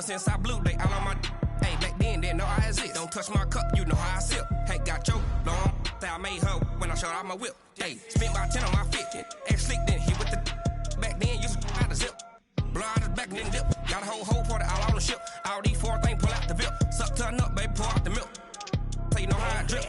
since I blew, they all on my. Hey, back then, didn't know I exist. Don't touch my cup, you know how I sip. Hey, got your long that I made her when I showed out my whip. Hey, spent about 10 on my fit. Ex-slick, then hit with the. Back then, used to out the zip. Blow out his back and then dip. Got a whole party all on the ship. All these four things pull out the VIP. Suck, turn up, baby, pour out the milk. So you know how I drip.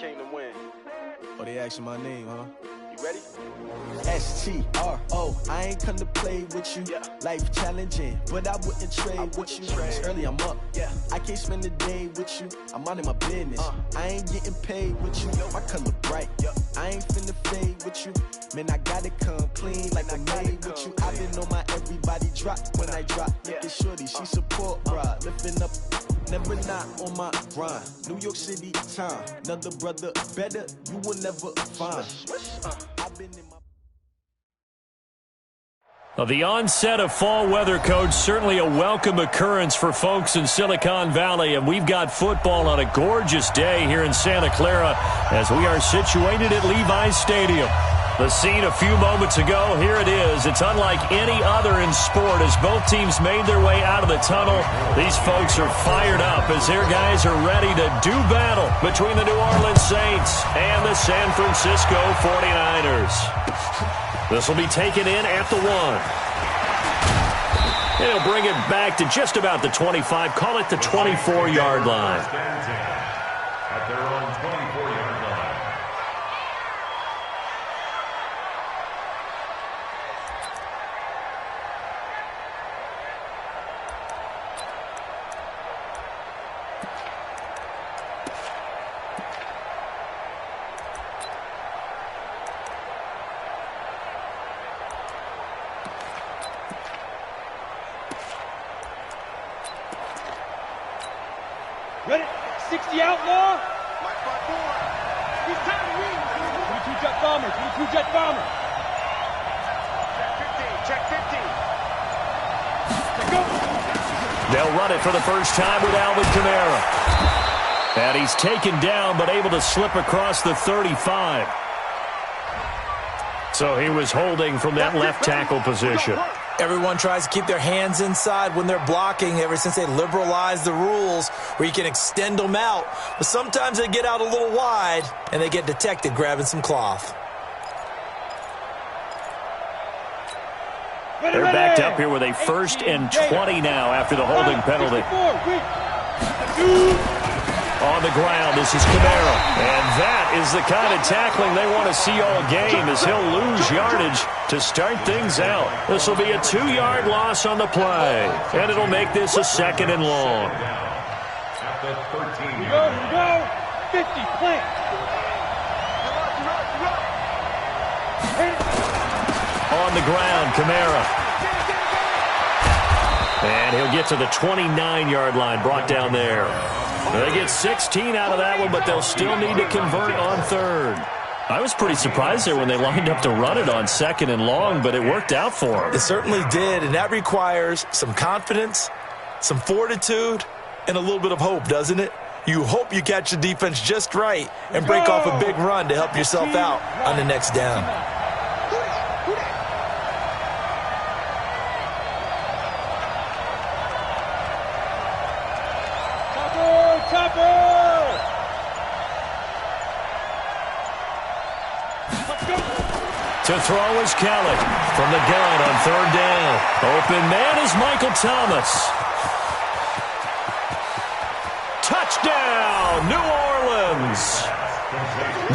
Came to win. Oh, they asking my name, huh? You ready? STRO, I ain't come to play with you. Yeah. Life challenging, but I wouldn't trade with you. It's early, I'm up. Yeah. I can't spend the day with you. I'm minding my business. I ain't getting paid with you. My color bright. I ain't finna fade with you. Man, I gotta come clean like I made with you. I been on my everybody drop when I drop. Look at shorty, she support, bruh. Lifting up. Never not on my grind. New York City time. Another brother better, you will never find. I've been in my. Well, the onset of fall weather, Coach, certainly a welcome occurrence for folks in Silicon Valley, and we've got football on a gorgeous day here in Santa Clara as we are situated at Levi's Stadium. The scene a few moments ago, here it is. It's unlike any other in sport as both teams made their way out of the tunnel. These folks are fired up as their guys are ready to do battle between the New Orleans Saints and the San Francisco 49ers. This will be taken in at the 1. They'll bring it back to just about the 25. Call it the 24-yard line. At their own 24-yard line. Ready? 60 outlaw. He's time to win. 22 jet bomber. 22 jet bomber. Check 15. Check 15. Go. They'll run it for the first time with Alvin Kamara. And he's taken down but able to slip across the 35. So he was holding from that left tackle position. Everyone tries to keep their hands inside when they're blocking ever since they liberalized the rules where you can extend them out. But sometimes they get out a little wide and they get detected grabbing some cloth. They're backed up here with a 1st and 20 now after the holding penalty. On the ground, this is Kamara. And that is the kind of tackling they want to see all game as he'll lose yardage to start things out. This will be a 2-yard loss on the play. And it'll make this a 2nd and long. At the 13 Go, go. 50, plant. On the ground, Kamara. And he'll get to the 29-yard line, brought down there. They get 16 out of that one, but they'll still need to convert on 3rd. I was pretty surprised there when they lined up to run it on 2nd and long, but it worked out for them. It certainly did, and that requires some confidence, some fortitude, and a little bit of hope, doesn't it? You hope you catch the defense just right and break off a big run to help yourself out on the next down. To throw is Kelly from the gun on third down. Open man is Michael Thomas. Touchdown, New Orleans.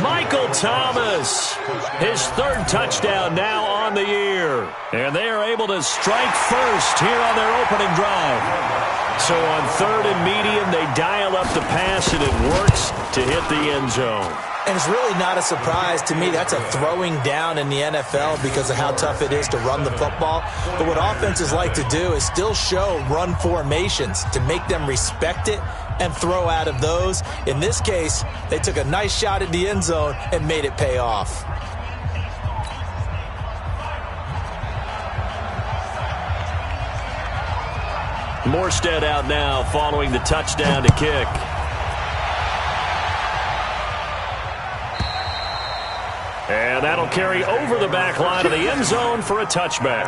Michael Thomas, his third touchdown now on the year. And they are able to strike first here on their opening drive. So on third and medium, they dial up the pass, and it works to hit the end zone. And it's really not a surprise to me. That's a throwing down in the NFL because of how tough it is to run the football. But what offenses like to do is still show run formations to make them respect it and throw out of those. In this case, they took a nice shot at the end zone and made it pay off. Morstead out now following the touchdown to kick. And that'll carry over the back line of the end zone for a touchback.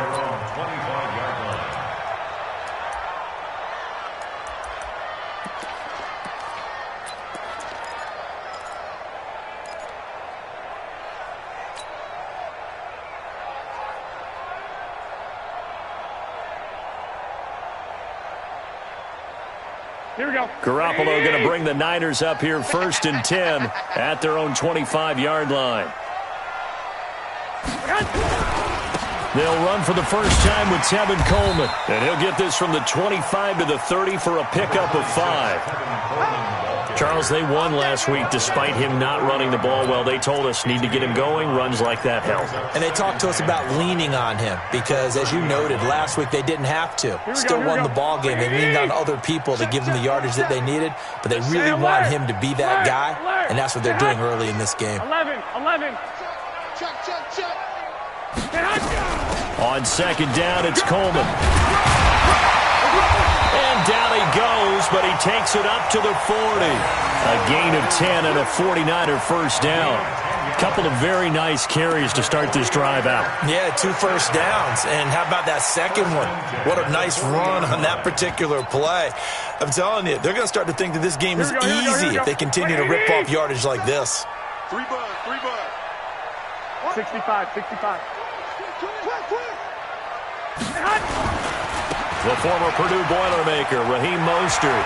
Here we go. Garoppolo going to bring the Niners up here 1st and 10 at their own 25-yard line. They'll run for the first time with Tevin Coleman. And he'll get this from the 25 to the 30 for a pickup of 5. Charles, they won last week despite him not running the ball well. They told us need to get him going. Runs like that help. And they talked to us about leaning on him because, as you noted, last week they didn't have to. Still won the ball game. They leaned on other people to give them the yardage that they needed, but they really want him to be that guy, and that's what they're doing early in this game. 11. Check. On second down, it's Coleman. And down he goes, but he takes it up to the 40. A gain of 10 and a 49er first down. A couple of very nice carries to start this drive out. Yeah, 2 first downs. And how about that second one? What a nice run on that particular play. I'm telling you, they're going to start to think that this game is easy if they continue to rip off yardage like this. 3 bud. 65. The former Purdue Boilermaker, Raheem Mostert.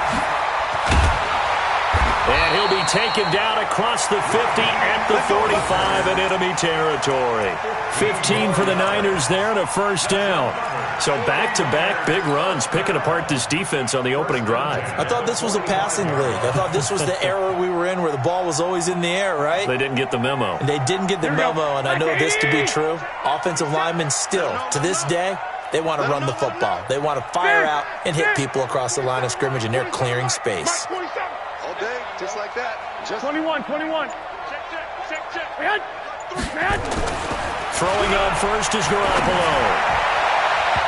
And he'll be taken down across the 50 at the 45 in enemy territory. 15 for the Niners there and a first down. So back-to-back big runs, picking apart this defense on the opening drive. I thought this was a passing league. I thought this was the era we were in where the ball was always in the air, right? They didn't get the memo. And they didn't get the memo, and I know this to be true. Offensive linemen still, to this day, they want to run the football. They want to fire out and hit people across the line of scrimmage, and they're clearing space. All day, just like that. 21. Check. Throwing on first is Garoppolo.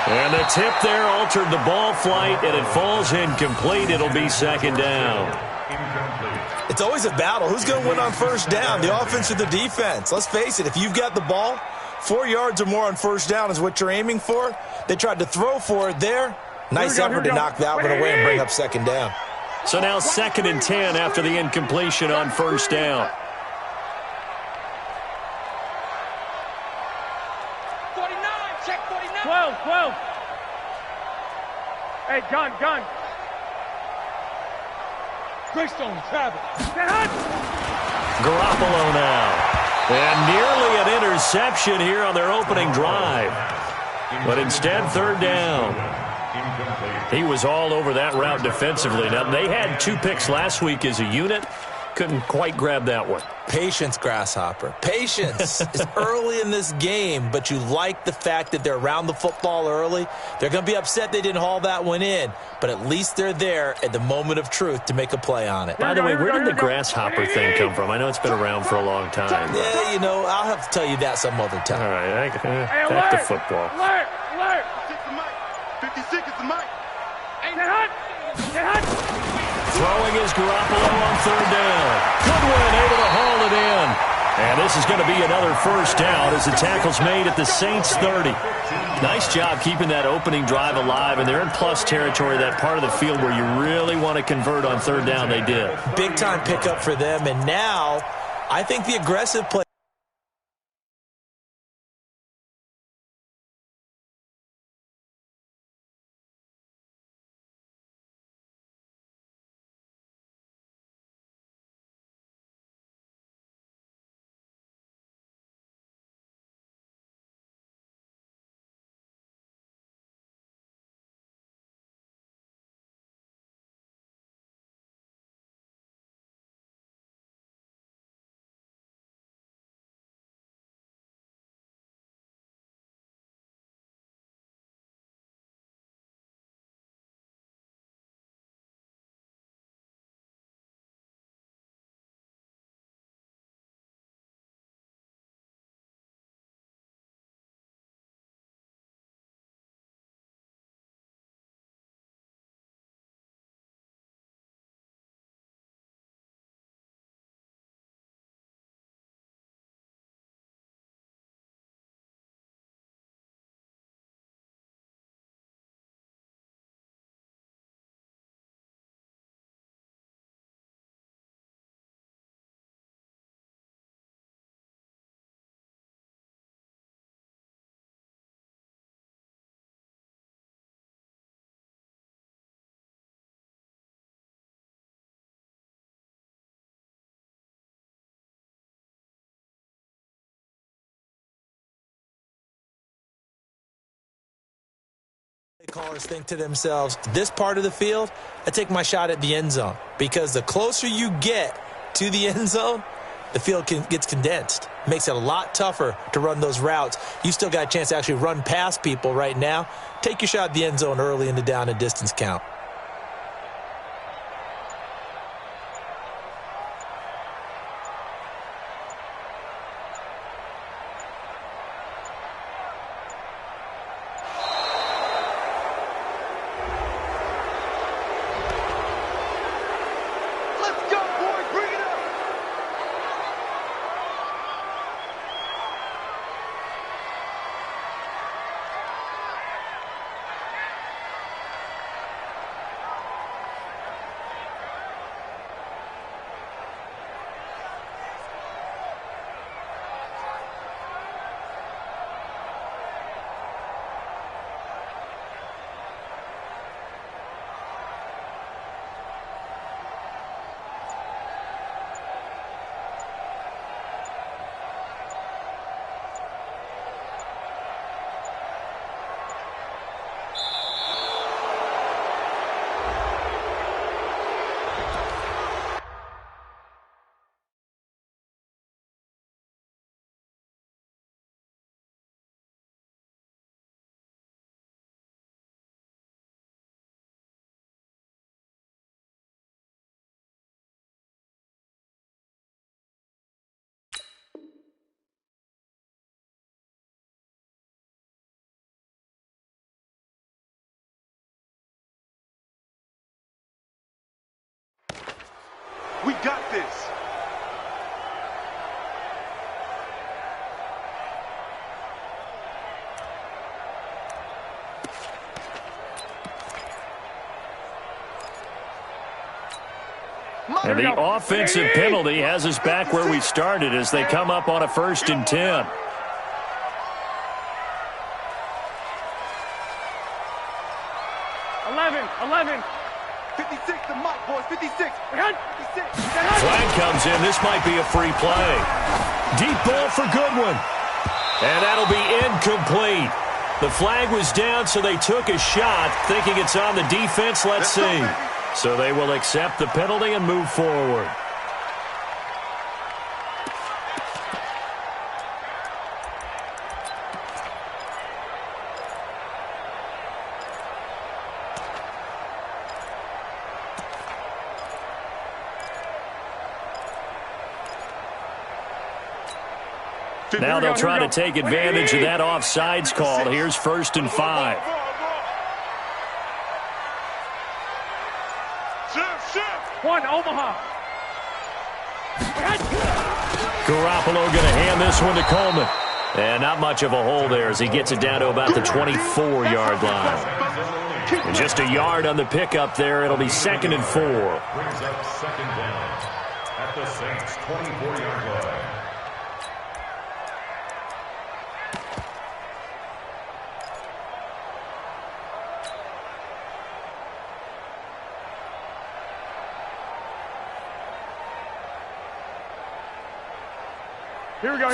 And the tip there altered the ball flight, and it falls incomplete. It'll be second down. It's always a battle. Who's going to win on first down, the offense or the defense? Let's face it, if you've got the ball, 4 yards or more on first down is what you're aiming for. They tried to throw for it there. Nice effort to knock that one away and bring up second down. So now 2nd and 10 after the incompletion on first down. 12. Hey, gun. Greystone, travel. Garoppolo now. And nearly an interception here on their opening drive. But instead, 3rd down. He was all over that route defensively. Now, they had 2 picks last week as a unit. Couldn't quite grab that one. Patience, Grasshopper. Patience. It's early in this game, but you like the fact that they're around the football early. They're going to be upset they didn't haul that one in, but at least they're there at the moment of truth to make a play on it. By the way, where did the Grasshopper thing come from? I know it's been around for a long time. Yeah, you know, I'll have to tell you that some other time. All right, back to football. Alert! 56 is the mic. Throwing is Garoppolo on 3rd down. Goodwin able to haul it in. And this is going to be another first down as the tackle's made at the Saints 30. Nice job keeping that opening drive alive, and they're in plus territory, that part of the field where you really want to convert on 3rd down. They did. Big-time pickup for them, and now I think the aggressive play The callers think to themselves, this part of the field, I take my shot at the end zone. Because the closer you get to the end zone, the field gets condensed. Makes it a lot tougher to run those routes. You still got a chance to actually run past people right now. Take your shot at the end zone early in the down and distance count. We got this. And the offensive penalty has us back where we started as they come up on a 1st and 10. Eleven. 56, the mic, boys. 56. 56. Flag comes in. This might be a free play. Deep ball for Goodwin. And that'll be incomplete. The flag was down, so they took a shot, thinking it's on the defense. Let's see. So they will accept the penalty and move forward. Now they'll try to take advantage of that offsides call. Here's 1st and 5. One, Omaha. Garoppolo going to hand this one to Coleman. And not much of a hole there as he gets it down to about the 24-yard line. And just a yard on the pickup there. It'll be 2nd and 4. Brings up 2nd down at the Saints' 24-yard line.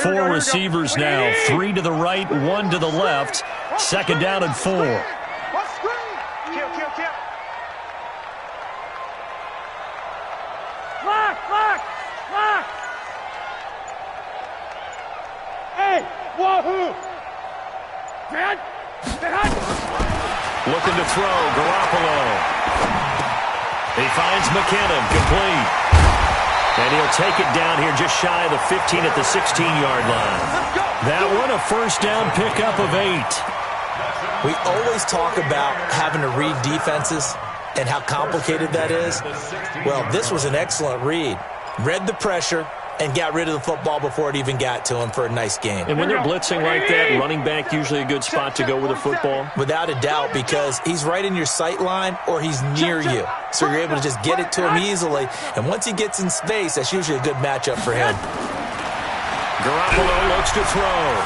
Four receivers now. 3 to the right, 1 to the left. 2nd down and 4. Kill. Lock. Hey, wahoo! Looking to throw, Garoppolo. He finds McKinnon, complete. And he'll take it down here just shy of the 15 at the 16-yard line. That one a 1st down pickup of 8. We always talk about having to read defenses and how complicated that is. Well, this was an excellent read. Read the pressure and got rid of the football before it even got to him for a nice game. And when they're blitzing like that, running back usually a good spot to go with the football? Without a doubt, because he's right in your sight line or he's near you. So you're able to just get it to him easily. And once he gets in space, that's usually a good matchup for him. Garoppolo looks to throw.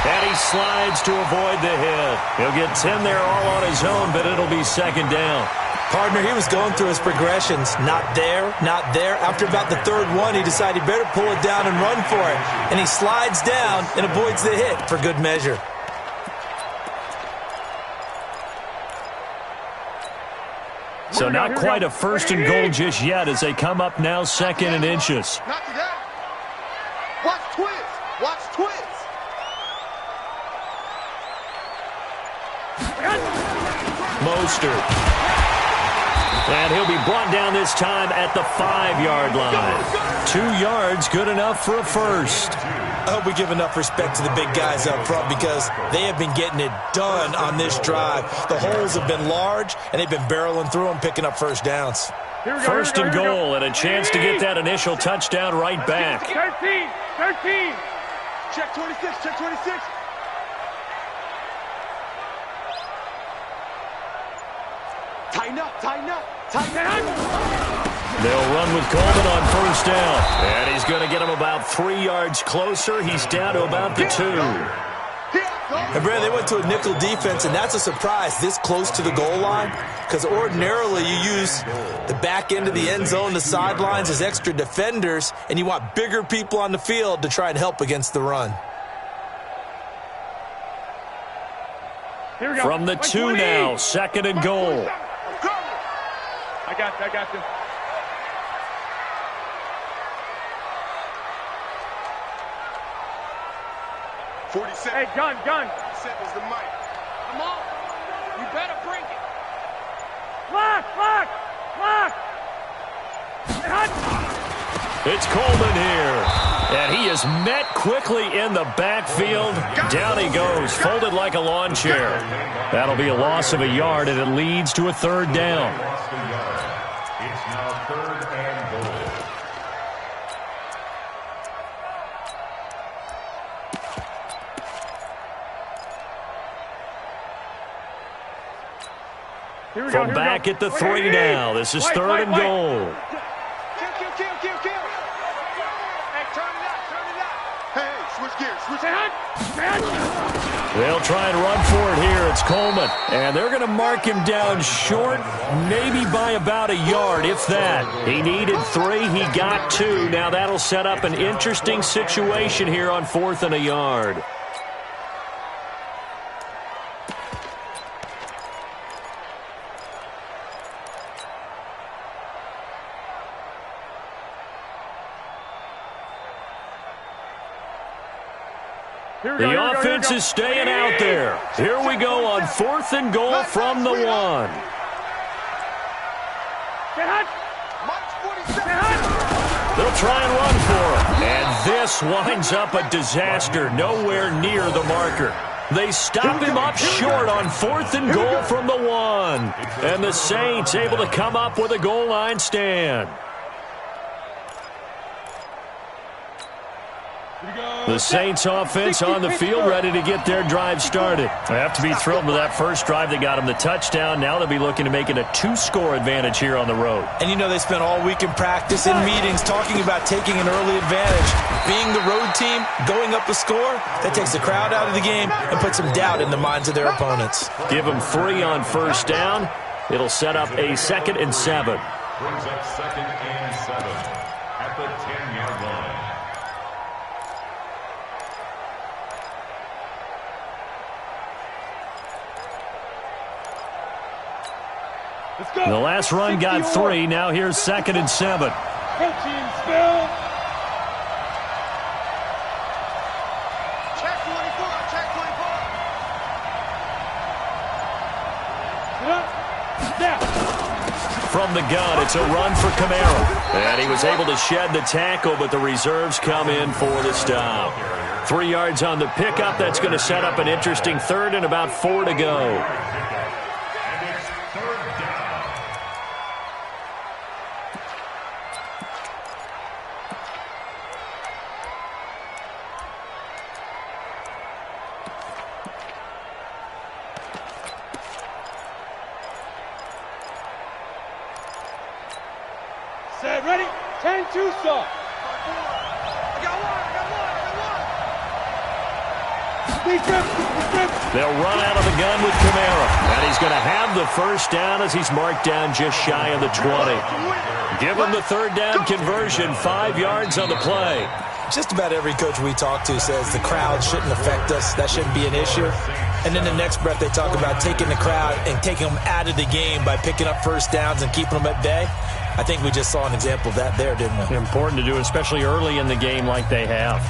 And he slides to avoid the hit. He'll get 10 there all on his own, but it'll be 2nd down. Partner, he was going through his progressions. Not there, not there. After about the 3rd one, he decided he better pull it down and run for it. And he slides down and avoids the hit for good measure. So not quite a first and goal just yet as they come up now second and inches. Not to that. Watch twist. Watch twist. Mostert. And he'll be brought down this time at the 5-yard line. 2 yards, good enough for a first. I hope we give enough respect to the big guys up front because they have been getting it done on this drive. The holes have been large, and they've been barreling through them, picking up first downs. First and goal, and a chance to get that initial touchdown right back. 13. Check 26. Check 26. Tighten up. Tighten up. Tighten up. They'll run with Coleman on first down. And he's going to get him about 3 yards closer. He's down to about the 2. And Brad, they went to a nickel defense, and that's a surprise this close to the goal line because ordinarily you use the back end of the end zone, the sidelines as extra defenders, and you want bigger people on the field to try and help against the run. From the 2 now, second and goal. I got you. Hey, gun. Seconds the mic. Come on. You better bring it. Lock. It's Coleman here. And he is met quickly in the backfield. Down he goes, folded like a lawn chair. That'll be a loss of a yard, and it leads to a third down. It's now third and goal. From back at the 3 now. This is third and goal. Kill. Hey, turn it up. Hey, switch gears. They'll try and run for it here. It's Coleman. And they're going to mark him down short, maybe by about a yard, if that. He needed 3. He got 2. Now that'll set up an interesting situation here on 4th and a yard. The offense is staying out there. Here we go on 4th and goal from the 1. They'll try and run for him. And this winds up a disaster, nowhere near the marker. They stop him up short on 4th and goal from the 1. And the Saints able to come up with a goal line stand. The Saints offense on the field ready to get their drive started. They have to be thrilled with that first drive that got them the touchdown. Now they'll be looking to make it a 2-score advantage here on the road. And you know they spent all week in practice and meetings talking about taking an early advantage. Being the road team, going up a score, that takes the crowd out of the game and puts some doubt in the minds of their opponents. Give them 3 on first down. It'll set up a 2nd and 7. Brings up 2nd and 7 at the 10-yard line. The last run got 3. Now here's 2nd and 7. Coaching spill. Check 24. Check 24. From the gun, it's a run for Kamara. And he was able to shed the tackle, but the reserves come in for the stop. 3 yards on the pickup. That's going to set up an interesting 3rd and about 4 to go. Set, ready? 10-2 stop. I got one. They'll run out of the gun with Kamara. And he's going to have the first down as he's marked down just shy of the 20. Give him the 3rd down conversion, 5 yards on the play. Just about every coach we talk to says the crowd shouldn't affect us. That shouldn't be an issue. And then the next breath they talk about taking the crowd and taking them out of the game by picking up first downs and keeping them at bay. I think we just saw an example of that there, didn't we? Important to do, especially early in the game like they have.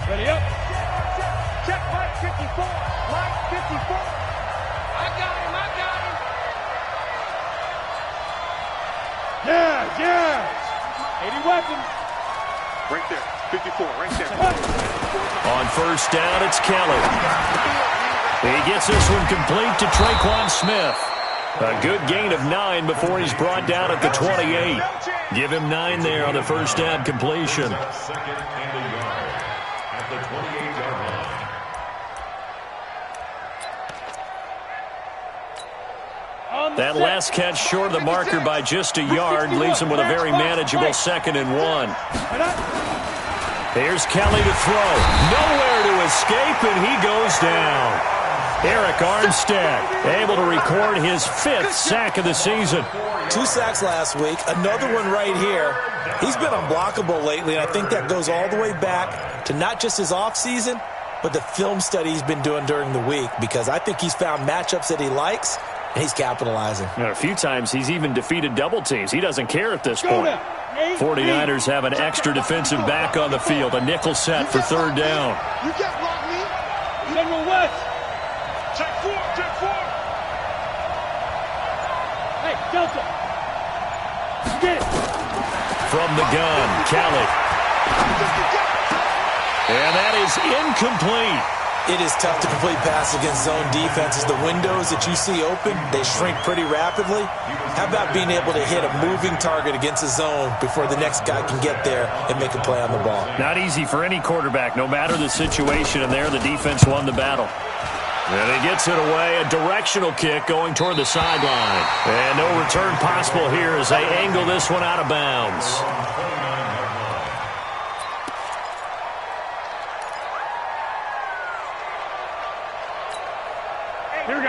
Ready up. Check Mike 54. Mike 54. I got him. Yeah. 80 weapons. Right there. 54. Right there. On first down, it's Kelly. He gets this one complete to Traquan Smith. A good gain of 9 before he's brought down at the 28. Give him 9 there on the first down completion. Second and a yard at the 28-yard line. That last catch short of the marker by just a yard leaves him with a very manageable 2nd and 1. Here's Kelly to throw. Nowhere to escape, and he goes down. Eric Armstead able to record his 5th sack of the season. 2 sacks last week, another one right here. He's been unblockable lately, and I think that goes all the way back to not just his offseason, but the film study he's been doing during the week, because I think he's found matchups that he likes, and he's capitalizing. A few times he's even defeated double teams. He doesn't care at this point. 49ers have an extra defensive back on the field. A nickel set for 3rd down. You can't block me. General West. Check 4. Hey, Delta. Get it. From the gun, Kelly. And that is incomplete. It is tough to complete passes against zone defenses. The windows that you see open, they shrink pretty rapidly. How about being able to hit a moving target against a zone before the next guy can get there and make a play on the ball? Not easy for any quarterback, no matter the situation, and there the defense won the battle. And he gets it away, a directional kick going toward the sideline. And no return possible here as they angle this one out of bounds.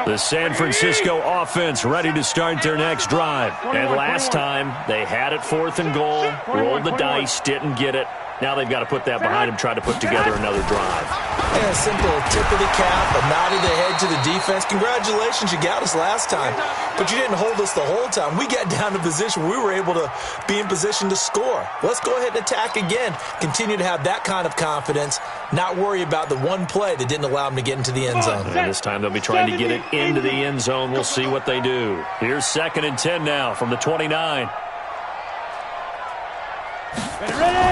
The San Francisco offense ready to start their next drive. And last time, they had it 4th and goal, rolled the dice, didn't get it. Now they've got to put that behind them, try to put together another drive. And a simple tip of the cap, a nod of the head to the defense. Congratulations, you got us last time. But you didn't hold us the whole time. We got down to position where we were able to be in position to score. Let's go ahead and attack again. Continue to have that kind of confidence, not worry about the one play that didn't allow them to get into the end zone. And this time they'll be trying to get it into the end zone. We'll see what they do. Here's 2nd and 10 now from the 29. Ready?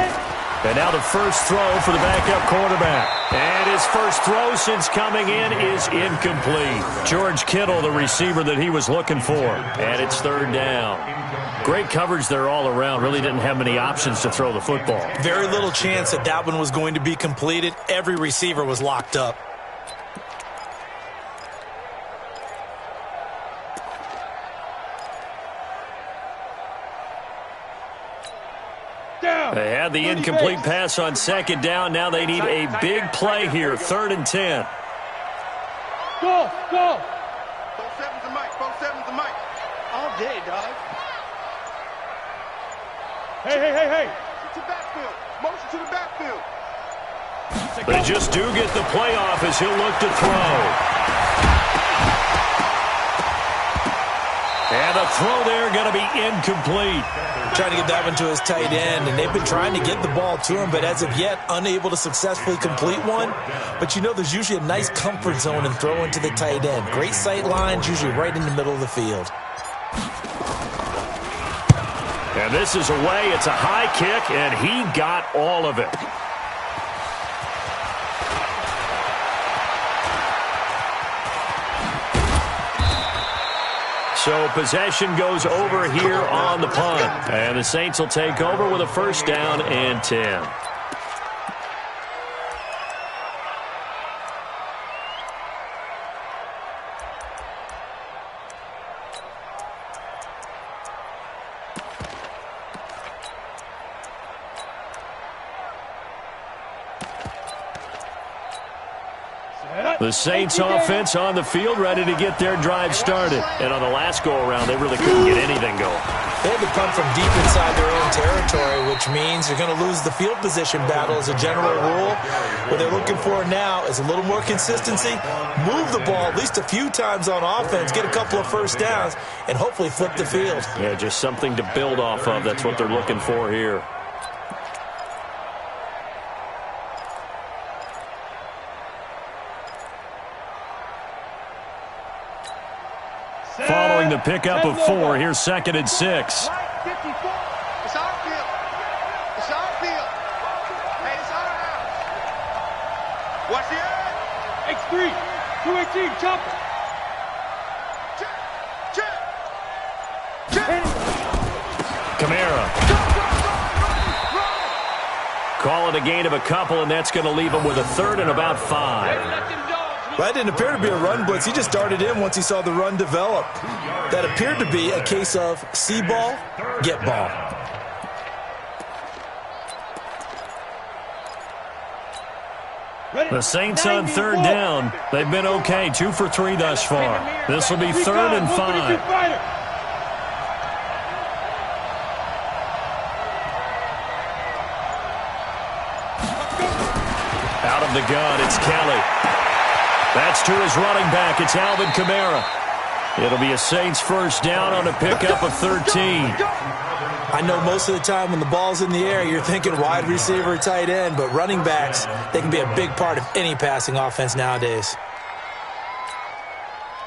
And now the first throw for the backup quarterback. And his first throw since coming in is incomplete. George Kittle, the receiver that he was looking for. And it's 3rd down. Great coverage there all around. Really didn't have many options to throw the football. Very little chance that that one was going to be completed. Every receiver was locked up. They had the incomplete pass on 2nd down. Now they need a big play here. 3rd and 10. Go. 4-7's the mic. 4-7's the mic. All day, dog. Hey. To backfield. Motion to the backfield. They just do get the playoff as he'll look to throw. And the throw there going to be incomplete. Trying to get that one to his tight end, and they've been trying to get the ball to him, but as of yet, unable to successfully complete one. But you know there's usually a nice comfort zone in throwing to the tight end. Great sight lines, usually right in the middle of the field. And this is away. It's a high kick, and he got all of it. So possession goes over here on the punt. And the Saints will take over with a 1st down and 10. The Saints offense on the field ready to get their drive started. And on the last go-around, they really couldn't get anything going. They had to punt from deep inside their own territory, which means you're going to lose the field position battle as a general rule. What they're looking for now is a little more consistency, move the ball at least a few times on offense, get a couple of first downs, and hopefully flip the field. Yeah, just something to build off of. That's what they're looking for here. Following the pickup of 4, here's 2nd and 6. It's our field. It's our field. Hey, it's our house. Watch the edge. X3, 218, chopper. Check. Kamara. Call it a gain of a couple, and that's going to leave him with a 3rd and about 5. That didn't appear to be a run blitz. He just darted in once he saw the run develop. That appeared to be a case of see ball, get ball. The Saints on 3rd down. They've been okay, 2 for 3 thus far. This will be 3rd and 5. Out of the gun, it's Kelly. That's to his running back. It's Alvin Kamara. It'll be a Saints first down on a pickup of 13. I know most of the time when the ball's in the air, you're thinking wide receiver, tight end, but running backs, they can be a big part of any passing offense nowadays.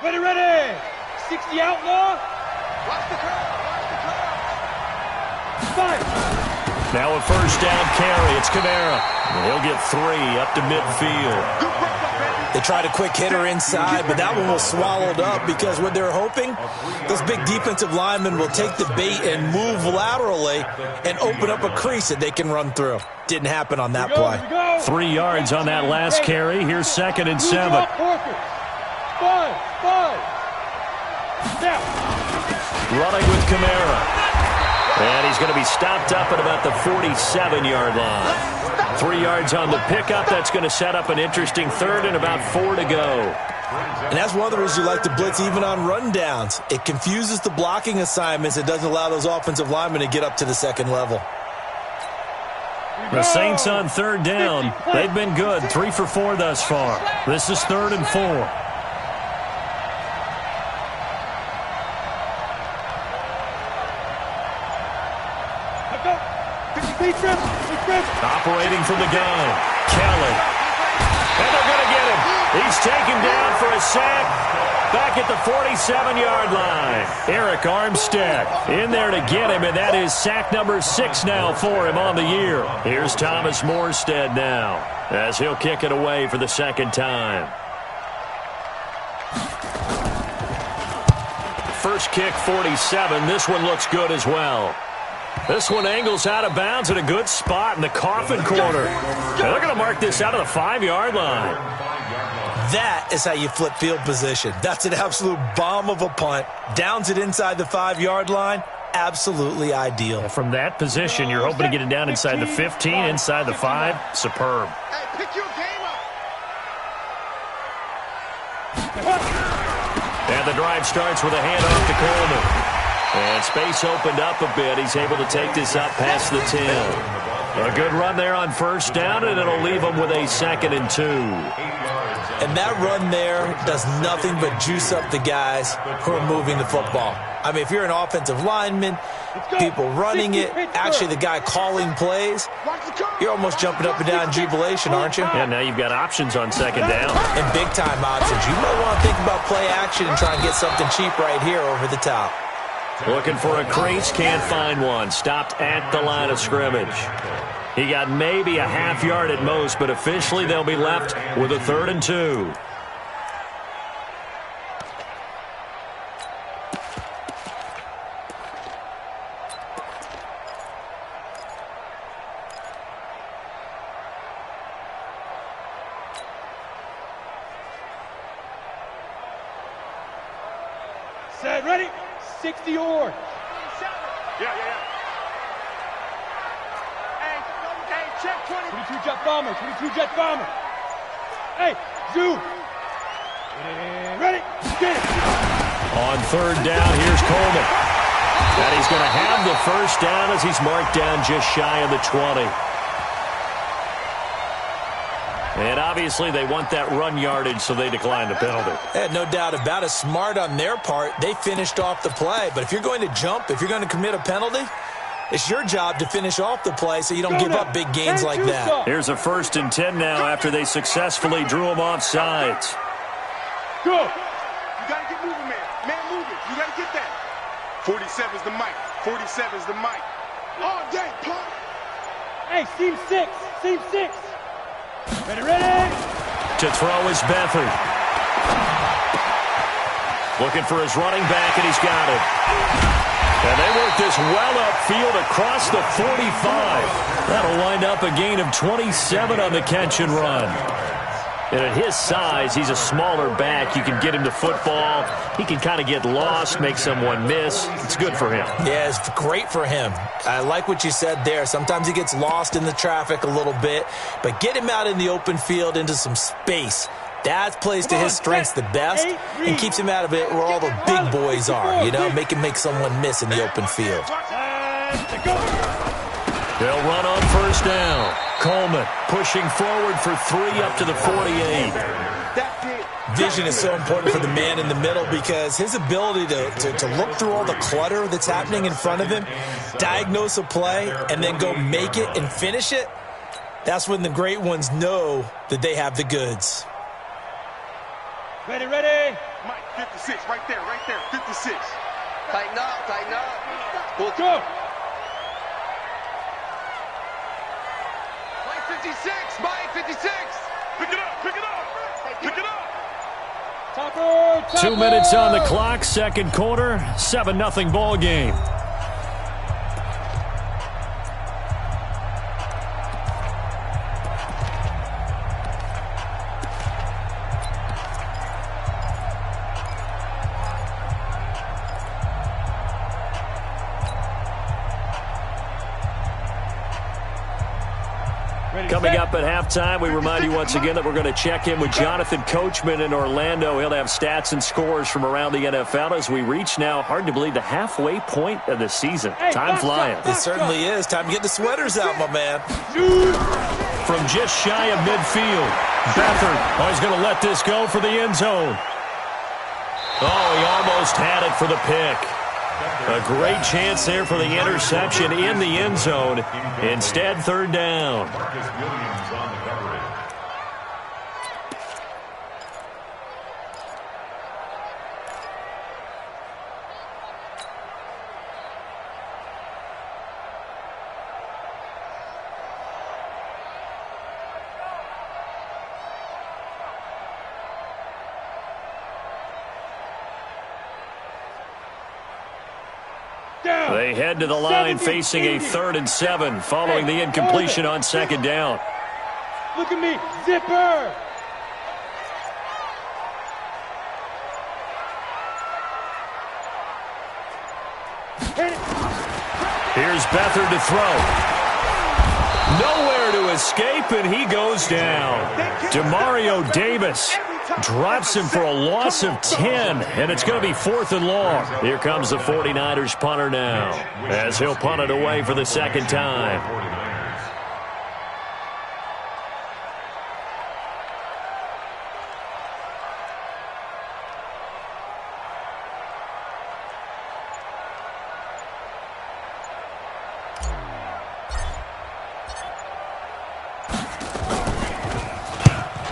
Ready. 60 outlaw. Watch the curve. Fire. Now a first down carry. It's Kamara. And he'll get 3 up to midfield. They tried a quick hitter inside, but that one was swallowed up because what they're hoping, those big defensive linemen will take the bait and move laterally and open up a crease that they can run through. Didn't happen on that play. 3 yards on that last carry. Here's 2nd and 7. 5. Now. Running with Kamara. And he's going to be stopped up at about the 47-yard line. 3 yards on the pickup. That's going to set up an interesting 3rd and about 4 to go. And that's one of the reasons you like to blitz even on rundowns. It confuses the blocking assignments. It doesn't allow those offensive linemen to get up to the second level. The Saints on 3rd down. They've been good. 3 for 4 thus far. This is 3rd and 4. Operating from the gun, Kelly. And they're going to get him. He's taken down for a sack back at the 47-yard line. Eric Armstead in there to get him, and that is sack number 6 now for him on the year. Here's Thomas Morstead now as he'll kick it away for the 2nd time. First kick, 47. This one looks good as well. This one angles out of bounds at a good spot in the coffin corner. And they're going to mark this out of the 5-yard line. That is how you flip field position. That's an absolute bomb of a punt. Downs it inside the 5-yard line. Absolutely ideal. From that position, you're hoping to get it down inside the 15, inside the 5. Superb. Hey, pick your game up. And the drive starts with a handoff to Coleman. And space opened up a bit. He's able to take this up past the 10. A good run there on first down, and it'll leave him with a 2nd and 2. And that run there does nothing but juice up the guys who are moving the football. I mean, if you're an offensive lineman, people running it, actually the guy calling plays, you're almost jumping up and down in jubilation, aren't you? Yeah, now you've got options on 2nd down. And big-time options. You might want to think about play action and try and get something cheap right here over the top. Looking for a crease, can't find one. Stopped at the line of scrimmage. He got maybe a half yard at most, but officially they'll be left with a 3rd and 2. Set, ready? 60 or. Yeah. Hey, check 20. 22 jet bomber, 22 jet bomber. Hey, zoom. Ready? Get it. On 3rd down, here's Coleman. And he's going to have the first down as he's marked down just shy of the 20. And obviously they want that run yardage, so they declined the penalty. No doubt about it. Smart on their part. They finished off the play. But if you're going to jump, if you're going to commit a penalty, it's your job to finish off the play so you don't give up big gains like that. Here's a 1st and 10 now after they successfully drew him off sides. Go. You got to get moving, man. Man moving. You got to get that. 47's the mic. 47's the mic. All day, punk. Hey, seam 6. Seam 6. Ready. To throw is Beathard. Looking for his running back, and he's got it. And they work this well upfield across the 45. That'll wind up a gain of 27 on the catch and run. And at his size, he's a smaller back. You can get him to football. He can kind of get lost, make someone miss. It's good for him. Yeah, it's great for him. I like what you said there. Sometimes he gets lost in the traffic a little bit. But get him out in the open field into some space. That plays to his strengths the best and keeps him out of it where all the big boys are, you know, make him make someone miss in the open field. They'll run on 1st down. Coleman pushing forward for 3 up to the 48. Vision is so important for the man in the middle because his ability to look through all the clutter that's happening in front of him, diagnose a play, and then go make it and finish it, that's when the great ones know that they have the goods. Ready. Mike, 56, right there, 56. Tighten up. Pull through. Mike 56. Pick it up. Topper. 2 minutes on the clock, 2nd quarter, 7-0 ball game. Coming up at halftime, we remind you once again that we're going to check in with Jonathan Coachman in Orlando. He'll have stats and scores from around the NFL as we reach now, hard to believe, the halfway point of the season. Time flying. It certainly is. Time to get the sweaters out, my man. From just shy of midfield, Beathard he's going to let this go for the end zone. Oh, he almost had it for the pick. A great chance there for the interception in the end zone. Instead, 3rd down. Marcus Williams on the coverage. They head to the line facing a 3rd and 7 following the incompletion on 2nd down. Look at me. Zipper. Here's Beathard to throw. Nowhere to escape, and he goes down. Demario Davis drops him for a loss of 10, and it's going to be 4th and long. Here comes the 49ers punter now, as he'll punt it away for the 2nd time.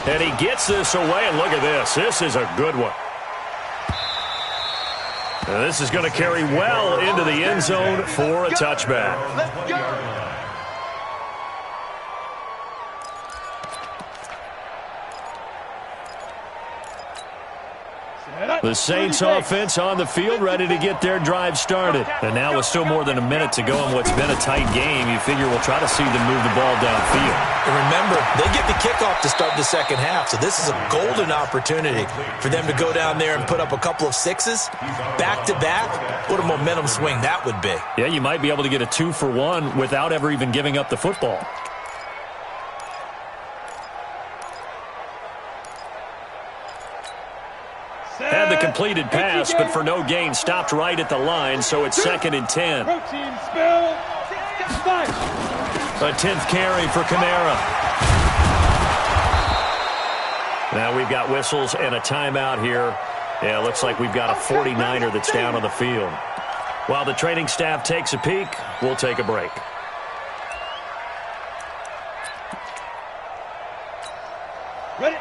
And he gets this away, and look at this. This is a good one. And this is going to carry well into the end zone for a touchback. Let's go. The Saints offense on the field, ready to get their drive started. And now with still more than a minute to go in what's been a tight game, you figure we'll try to see them move the ball downfield. And remember, they get the kickoff to start the 2nd half, so this is a golden opportunity for them to go down there and put up a couple of 6s back-to-back. What a momentum swing that would be. Yeah, you might be able to get a 2-for-1 without ever even giving up the football. Had the completed pass, but for no gain, stopped right at the line, so it's 2nd and 10. Protein spill. A 10th carry for Kamara. Now we've got whistles and a timeout here. Yeah, it looks like we've got a 49er that's down on the field. While the training staff takes a peek, we'll take a break.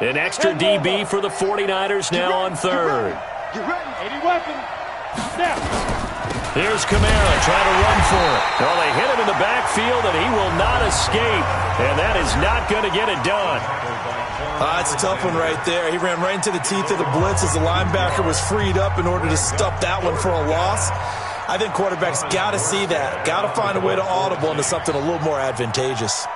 An extra DB for the 49ers now on 3rd. Get ready. 80 weapons. Snap. Here's Kamara trying to run for it. Well, they hit him in the backfield, and he will not escape. And that is not going to get it done. It's a tough one right there. He ran right into the teeth of the blitz as the linebacker was freed up in order to stuff that one for a loss. I think quarterbacks got to see that. Got to find a way to audible into something a little more advantageous.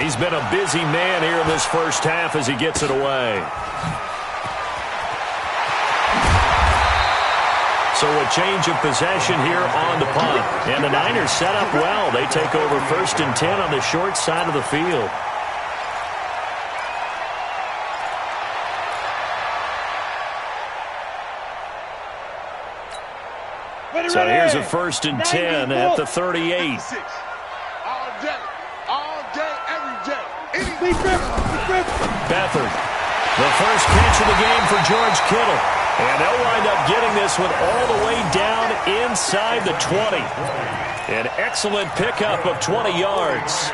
He's been a busy man here in this first half as he gets it away. So a change of possession here on the punt. And the Niners set up well. They take over 1st and 10 on the short side of the field. So here's a 1st and 10 at the 38. Beathard, the first catch of the game for George Kittle. And they'll wind up getting this one all the way down inside the 20. An excellent pickup of 20 yards.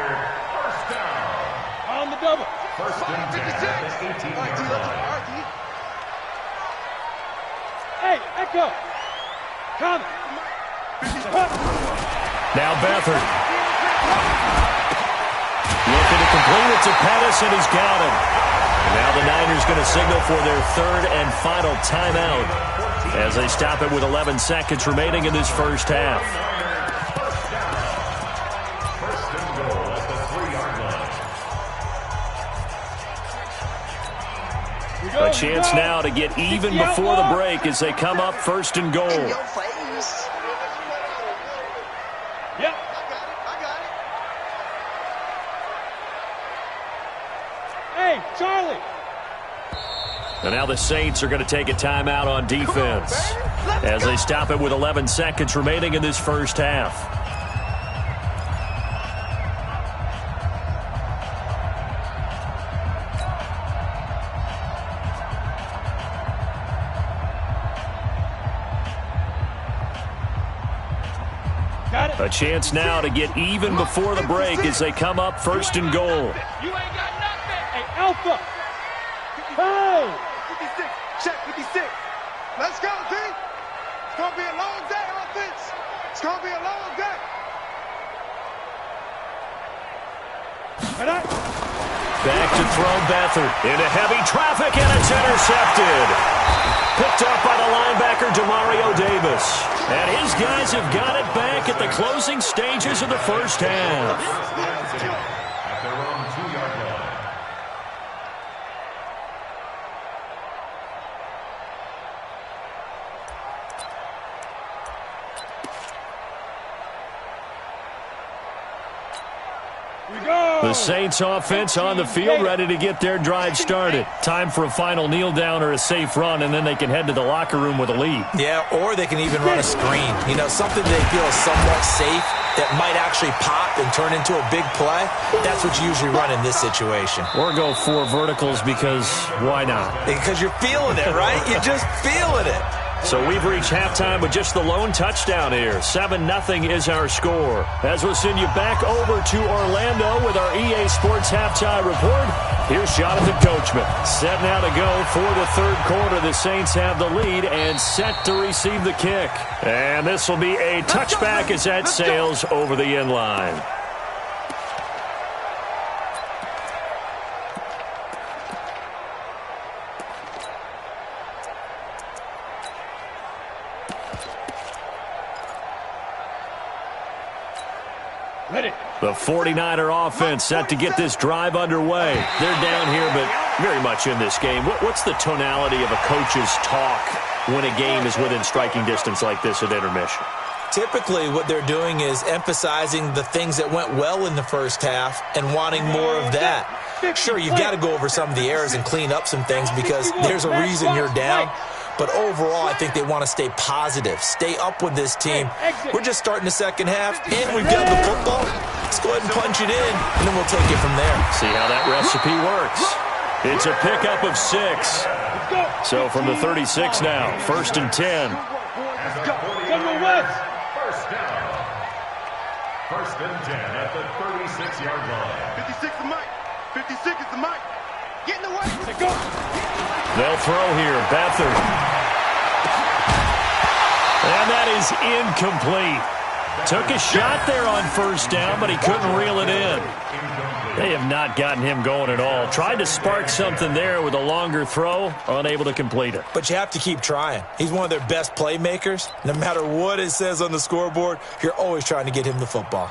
On the double. 1st and 10. Hey, Echo. Come. Now Beathard. Looking to complete it to Pettis, and he's got him. And now the Niners going to signal for their 3rd and final timeout as they stop it with 11 seconds remaining in this first half. 1st and goal at the 3-yard line. A chance now to get even before the break as they come up 1st and goal. Yep. Hey, Charlie. And now the Saints are going to take a timeout on defense as they stop it with 11 seconds remaining in this first half. A chance now to get even before the break as they come up 1st and goal. You ain't got nothing. Hey, Alpha. Hey. 56. Check 56. Let's go, D. It's going to be a long day, offense. It's going to be a long day. Back to throw Beathard into heavy traffic, and it's intercepted. Picked up by the linebacker, Demario Davis. And his guys have got it back at the closing stages of the first half. At their own 2-yard line. The Saints offense on the field, ready to get their drive started. Time for a final kneel down or a safe run, and then they can head to the locker room with a lead. Yeah, or they can even run a screen. You know, something they feel is somewhat safe that might actually pop and turn into a big play. That's what you usually run in this situation. Or go 4 verticals because why not? Because you're feeling it, right? You're just feeling it. So we've reached halftime with just the lone touchdown here. 7-0 is our score. As we'll send you back over to Orlando with our EA Sports Halftime Report, here's Jonathan Coachman. Set now to go for the 3rd quarter. The Saints have the lead and set to receive the kick. And this will be a touchback as that sails over the end line. The 49er offense set to get this drive underway. They're down here, but very much in this game. What's the tonality of a coach's talk when a game is within striking distance like this at intermission? Typically, what they're doing is emphasizing the things that went well in the first half and wanting more of that. Sure, you've got to go over some of the errors and clean up some things because there's a reason you're down. But overall, I think they want to stay positive, stay up with this team. We're just starting the second half, and we've got the football. Let's go ahead and punch it in, and then we'll take it from there. See how that recipe works. It's a pickup of 6. So from the 36 now, 1st and 10. First down. 1st and 10 at the 36-yard line. 56 is Mike. 56 is the Mike. Get in the way. Go. They'll throw here. Beathard. And that is incomplete. Took a shot there on 1st down, but he couldn't reel it in. They have not gotten him going at all. Tried to spark something there with a longer throw, unable to complete it. But you have to keep trying. He's one of their best playmakers. No matter what it says on the scoreboard, you're always trying to get him the football.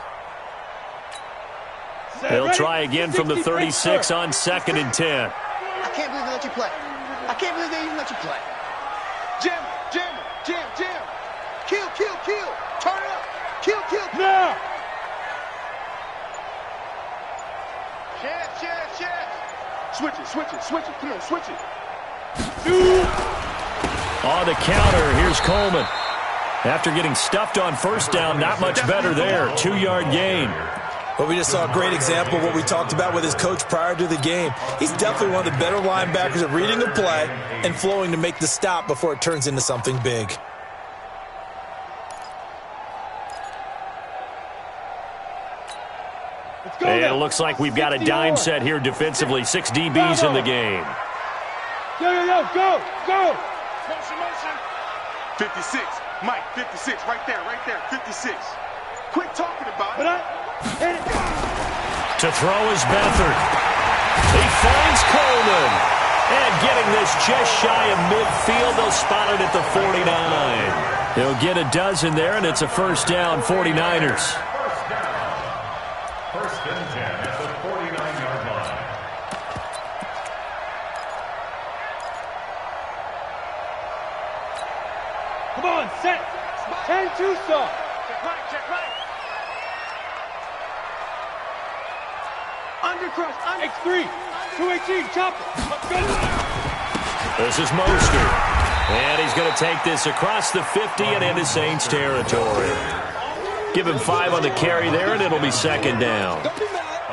They'll try again from the 36 on 2nd and 10. I can't believe they let you play. I can't believe they even let you play. Jam. Kill. Turn it up. Kill. Now. Switch it. Come on, switch it. On the counter, here's Coleman. After getting stuffed on 1st down, not much better there. 2-yard gain. But we just saw a great example of what we talked about with his coach prior to the game. He's definitely one of the better linebackers at reading the play and flowing to make the stop before it turns into something big. And it looks like we've got a dime set here defensively. 6 DBs in the game. Go. Motion. 56. Mike, 56. Right there. 56. Quit talking about it. To throw is Beathard. He finds Coleman. And getting this just shy of midfield, they'll spot it at the 49. They'll get a dozen there, and it's a 1st down, 49ers. 1st and 10 at the 49-yard line. Come on, set. 10-2 stop. Check right. Undercross. X3. 218. Chopper. This is Mostert. And he's going to take this across the 50 and into Saints territory. Give him 5 on the carry there, and it'll be 2nd down.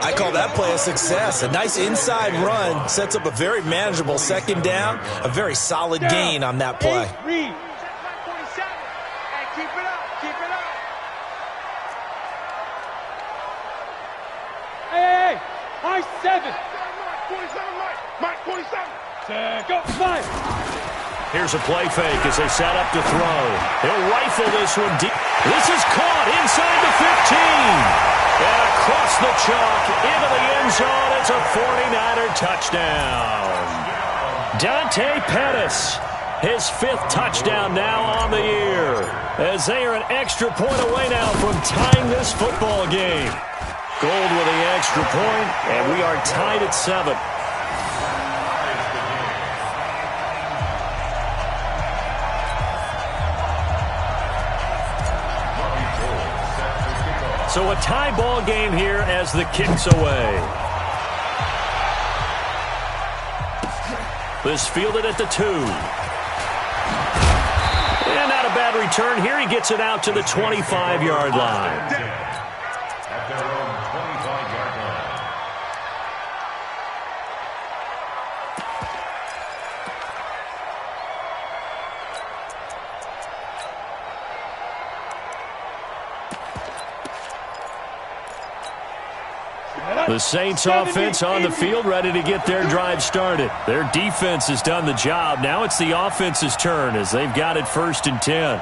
I call that play a success. A nice inside run sets up a very manageable 2nd down, a very solid gain on that play. Read. Hey, keep it up. Hey. High 7. Mike, 47. Go. 5. Here's a play fake as they set up to throw. He'll rifle this one deep. This is caught inside the 15. And across the chalk into the end zone. It's a 49er touchdown. Dante Pettis, his 5th touchdown now on the year. As they are an extra point away now from tying this football game. Gold with the extra point, and we are tied at 7. So a tie ball game here as the kick's away. This fielded at the 2. And not a bad return here. He gets it out to the 25-yard line. At their own 25-yard line. The Saints offense on the field, ready to get their drive started. Their defense has done the job. Now it's the offense's turn as they've got it 1st and 10.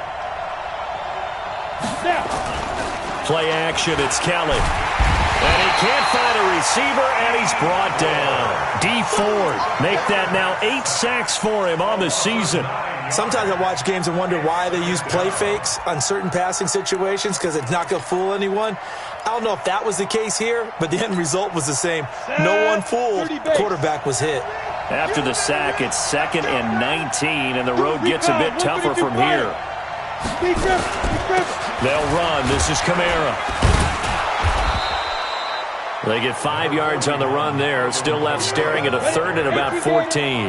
Play action, it's Kelly. And he can't find a receiver, and he's brought down. D Ford make that now 8 sacks for him on the season. Sometimes I watch games and wonder why they use play fakes on certain passing situations because it's not going to fool anyone. I don't know if that was the case here, but the end result was the same. No one fooled. The quarterback was hit. After the sack, it's 2nd and 19, and the road gets a bit tougher from here. They'll run. This is Kamara. They get 5 yards on the run there. Still left staring at a third and about 14.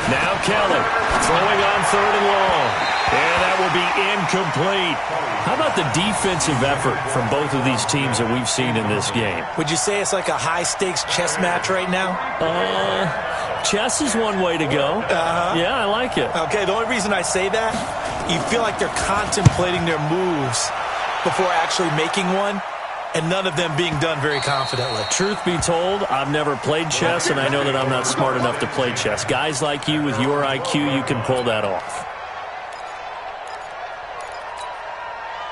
Now Kelly throwing on third and long. And that will be incomplete. How about the defensive effort from both of these teams that we've seen in this game? Would you say it's like a high-stakes chess match right now? Chess is one way to go. Yeah, I like it. Okay, the only reason I say that, you feel like they're contemplating their moves before actually making one, and none of them being done very confidently. Truth be told, I've never played chess, and I know that I'm not smart enough to play chess. Guys like you with your IQ, you can pull that off.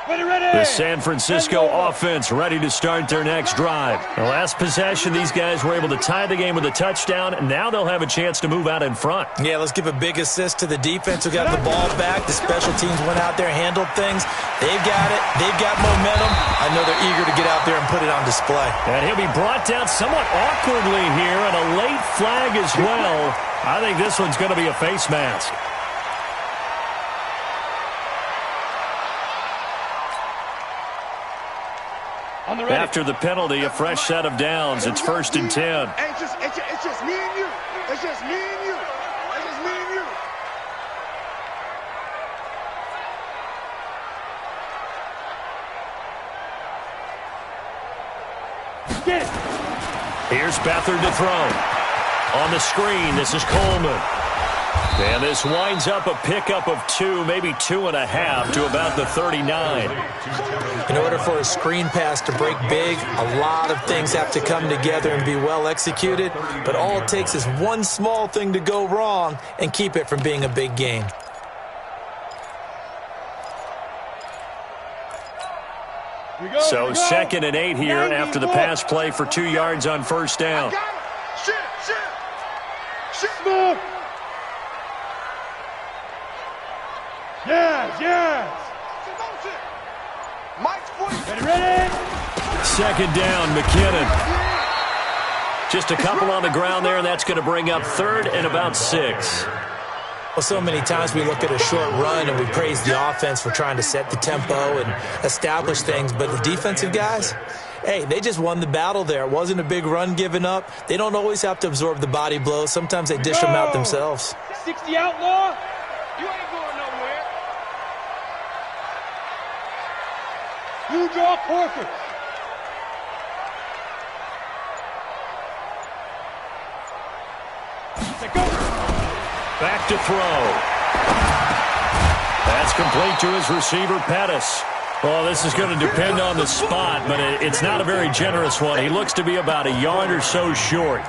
The San Francisco offense ready to start their next drive. The last possession, these guys were able to tie the game with a touchdown, and now they'll have a chance to move out in front. Yeah, let's give a big assist to the defense who got the ball back. The special teams went out there, handled things. They've got it. They've got momentum. I know they're eager to get out there and put it on display. And he'll be brought down somewhat awkwardly here, and a late flag as well. I think this one's going to be a face mask. After the penalty, a fresh set of downs. It's 1st and 10. It's just me and you. It's just me and you. It's just me and you. Here's Beathard to throw. On the screen, this is Coleman. And this winds up a pickup of 2, maybe 2.5 to about the 39. In order for a screen pass to break big, a lot of things have to come together and be well executed. But all it takes is one small thing to go wrong and keep it from being a big gain. So 2nd and 8 here after the pass play for 2 yards on 1st down. Shit. Move. Yes. Mike's ready. 2nd down, McKinnon. Just a couple on the ground there, and that's going to bring up 3rd and about 6. Well, so many times we look at a short run and we praise the offense for trying to set the tempo and establish things, but the defensive guys, hey, they just won the battle there. It wasn't a big run given up. They don't always have to absorb the body blows. Sometimes they dish them out themselves. 60 outlaw. You ain't going nowhere. You draw Corford. Back to throw. That's complete to his receiver, Pettis. Well, this is going to depend on the spot, but it's not a very generous one. He looks to be about a yard or so short.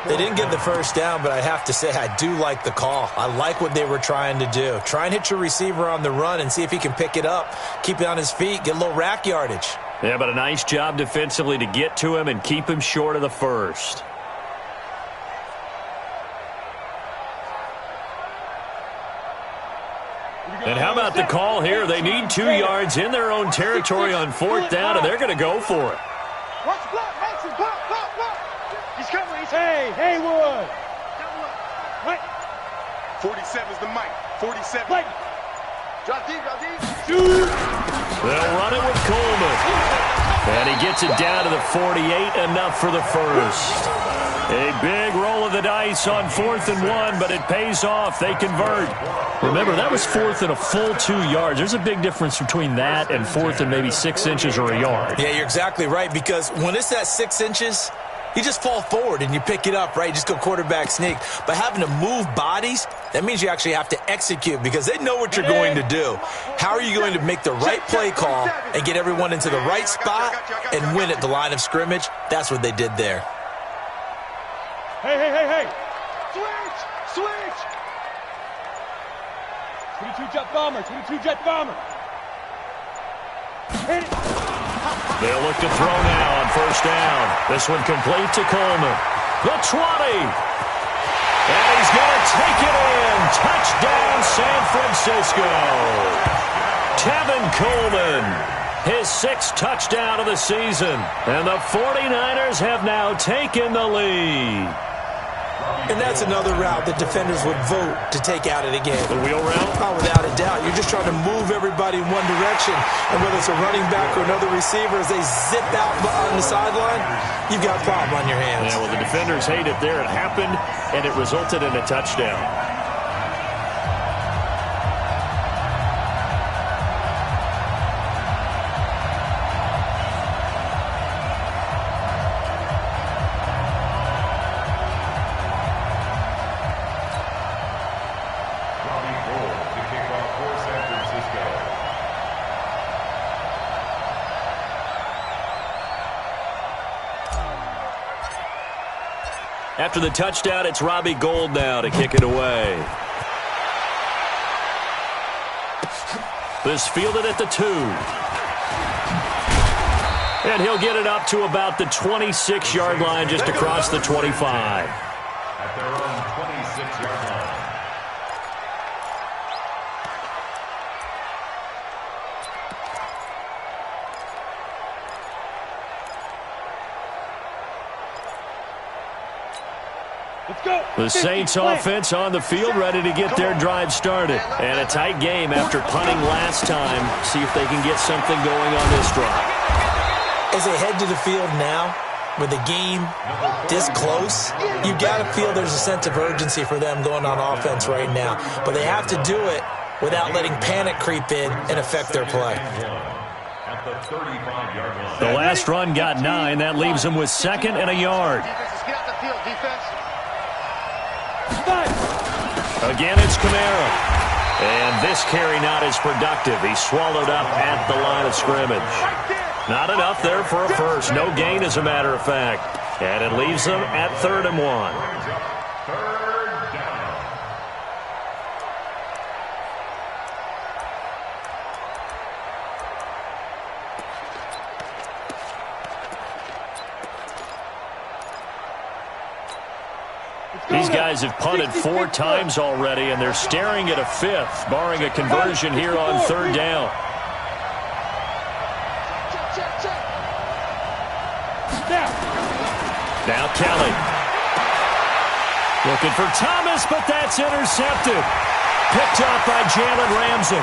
They didn't get the first down, but I have to say I do like the call. I like what they were trying to do. Try and hit your receiver on the run and see if he can pick it up, keep it on his feet, get a little rack yardage. Yeah, but a nice job defensively to get to him and keep him short of the first. And how about the call here? They need 2 yards in their own territory on 4th down, and they're going to go for it. Watch the block, Mason. Block. He's coming. Hey, Haywood. What? 47's the mic. 47. Mike. Drop deep. Shoot. They'll run it with Coleman. And he gets it down to the 48, enough for the first. A big roll of the dice on 4th and 1, but it pays off. They convert. Remember, that was 4th and a full 2 yards. There's a big difference between that and 4th and maybe 6 inches or a yard. Yeah, you're exactly right, because when it's at 6 inches, you just fall forward and you pick it up, right? You just go quarterback sneak. But having to move bodies, that means you actually have to execute because they know what you're going to do. How are you going to make the right play call and get everyone into the right spot and win at the line of scrimmage? That's what they did there. Hey. Switch. 22 jet bomber. Hit it. They'll look to throw now on 1st down. This one complete to Coleman. The 20. And he's going to take it in. Touchdown, San Francisco. Tevin Coleman, his 6th touchdown of the season. And the 49ers have now taken the lead. And that's another route that defenders would vote to take out of the game. The wheel route? Oh, without a doubt. You're just trying to move everybody in one direction. And whether it's a running back or another receiver, as they zip out on the sideline, you've got a problem on your hands. Yeah, well, the defenders hate it there. It happened, and it resulted in a touchdown. After the touchdown, it's Robbie Gould now to kick it away. This fielded at the 2. And he'll get it up to about the 26-yard line, just across the 25. At their own 26-yard line. The Saints offense on the field, ready to get their drive started. And a tight game after punting last time. See if they can get something going on this drive. As they head to the field now, with the game this close, you've got to feel there's a sense of urgency for them going on offense right now. But they have to do it without letting panic creep in and affect their play. At the 35-yard line. The last run got 9. That leaves them with 2nd and a yard. Get out the field, defense. Again, it's Kamara. And this carry not as productive. He's swallowed up at the line of scrimmage. Not enough there for a first. No gain, as a matter of fact. And it leaves them at 3rd and 1. Third down. These guys have punted 4 times already, and they're staring at a 5th, barring a conversion here on 3rd down. Now Kelly. Looking for Thomas, but that's intercepted. Picked off by Jalen Ramsey.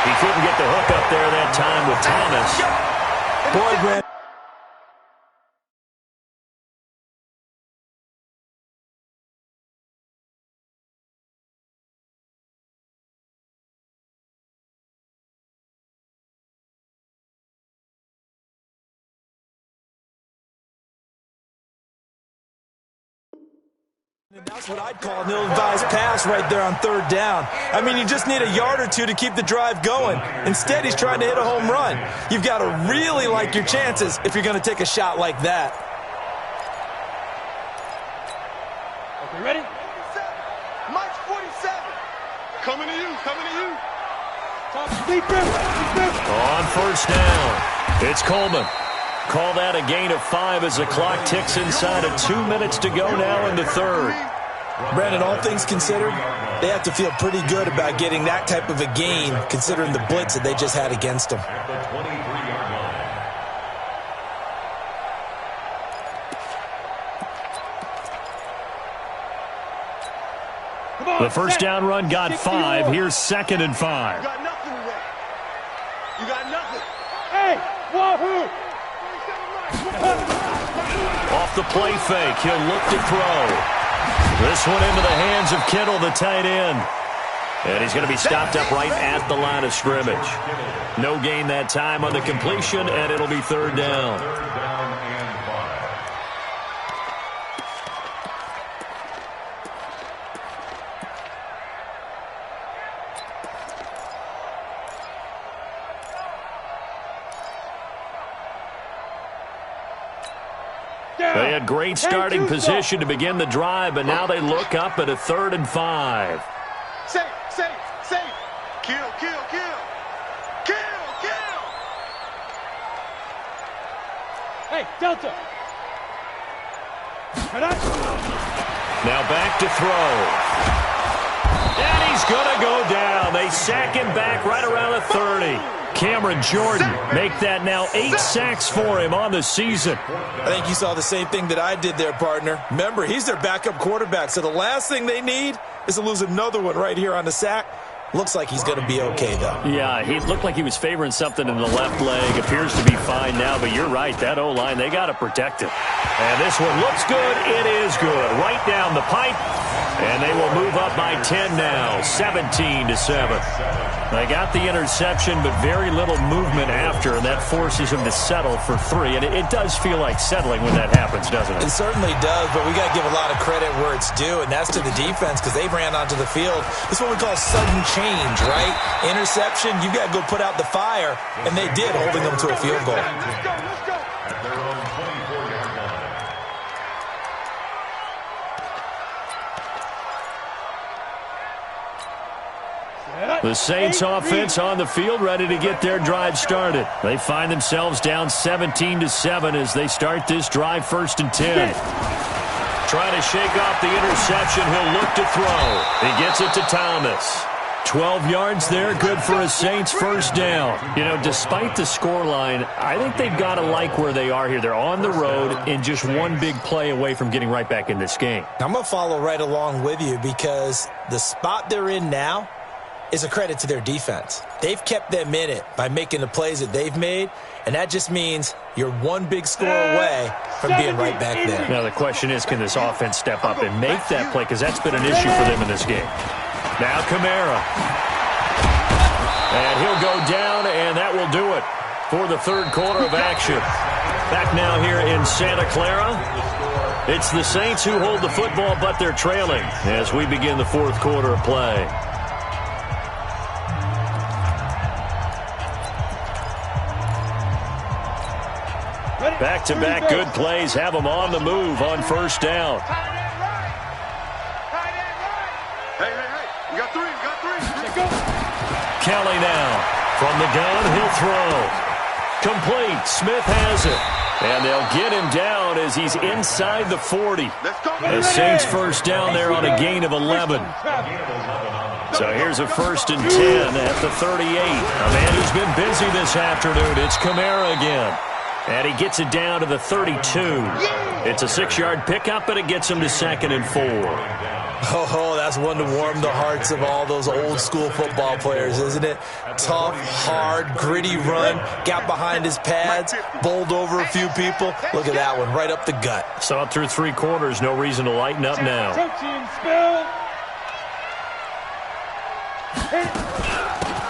He couldn't get the hook up there that time with Thomas. Boy, Brad. That's what I'd call an ill-advised pass right there on 3rd down. I mean, you just need a yard or 2 to keep the drive going. Instead, he's trying to hit a home run. You've got to really like your chances if you're going to take a shot like that. Okay, ready? Mike 47. Coming to you, coming to you. On 1st down, it's Coleman. Call that a gain of 5 as the clock ticks inside of 2 minutes to go now in the 3rd. Brandon, all things considered, they have to feel pretty good about getting that type of a gain, considering the blitz that they just had against them. At the 23-yard line. The first down run got 5. Here's 2nd and 5. You got nothing today. You got nothing. Hey, wahoo! Off the play fake, he'll look to throw. This one into the hands of Kittle, the tight end. And he's going to be stopped up right at the line of scrimmage. No gain that time on the completion, and it'll be 3rd down. 3rd down and 5. They had great starting position to begin the drive, but now they look up at a 3rd and 5. Safe. Kill. Hey, Delta. Now back to throw. And he he's going to go down. They sack him back right around the 30. Cameron Jordan make that now 8 sacks for him on the season. I think you saw the same thing that I did there, partner. Remember, he's their backup quarterback, so the last thing they need is to lose another one right here on the sack. Looks like he's going to be okay, though. Yeah, he looked like he was favoring something in the left leg. Appears to be fine now, but you're right. That O-line, they got to protect it. And this one looks good. It is good. Right down the pipe. And they will move up by 10 now, 17-7. They got the interception, but very little movement after, and that forces him to settle for 3. And it does feel like settling when that happens, doesn't it? It certainly does, but we got to give a lot of credit where it's due, and that's to the defense because they ran onto the field. This is what we call sudden change, right? Interception, you got to go put out the fire, and they did, holding them to a field goal. Let's go. At their own 24-yard line. The Saints offense on the field, ready to get their drive started. They find themselves down 17-7 as they start this drive, 1st and 10. Trying to shake off the interception. He'll look to throw. He gets it to Thomas. 12 yards there, good for a Saints first down. You know, despite the scoreline, I think they've got to like where they are here. They're on the road and just one big play away from getting right back in this game. I'm going to follow right along with you because the spot they're in now is a credit to their defense. They've kept them in it by making the plays that they've made, and that just means you're one big score away from being right back there. Now the question is, can this offense step up and make that play? Because that's been an issue for them in this game. Now Kamara. And he'll go down, and that will do it for the 3rd quarter of action. Back now here in Santa Clara. It's the Saints who hold the football, but they're trailing as we begin the 4th quarter of play. Back-to-back good plays have them on the move on 1st down. Hey, we got 3, Let's go. Kelly now from the gun, he'll throw. Complete, Smith has it. And they'll get him down as he's inside the 40. The Saints first down there on a gain of 11. So here's a 1st and 10 at the 38. A man who's been busy this afternoon, it's Kamara again. And he gets it down to the 32. It's a 6-yard pickup, but it gets him to 2nd and 4. Oh, that's one to warm the hearts of all those old-school football players, isn't it? Tough, hard, gritty run, got behind his pads, bowled over a few people. Look at that one, right up the gut. Saw it through 3 quarters, no reason to lighten up now.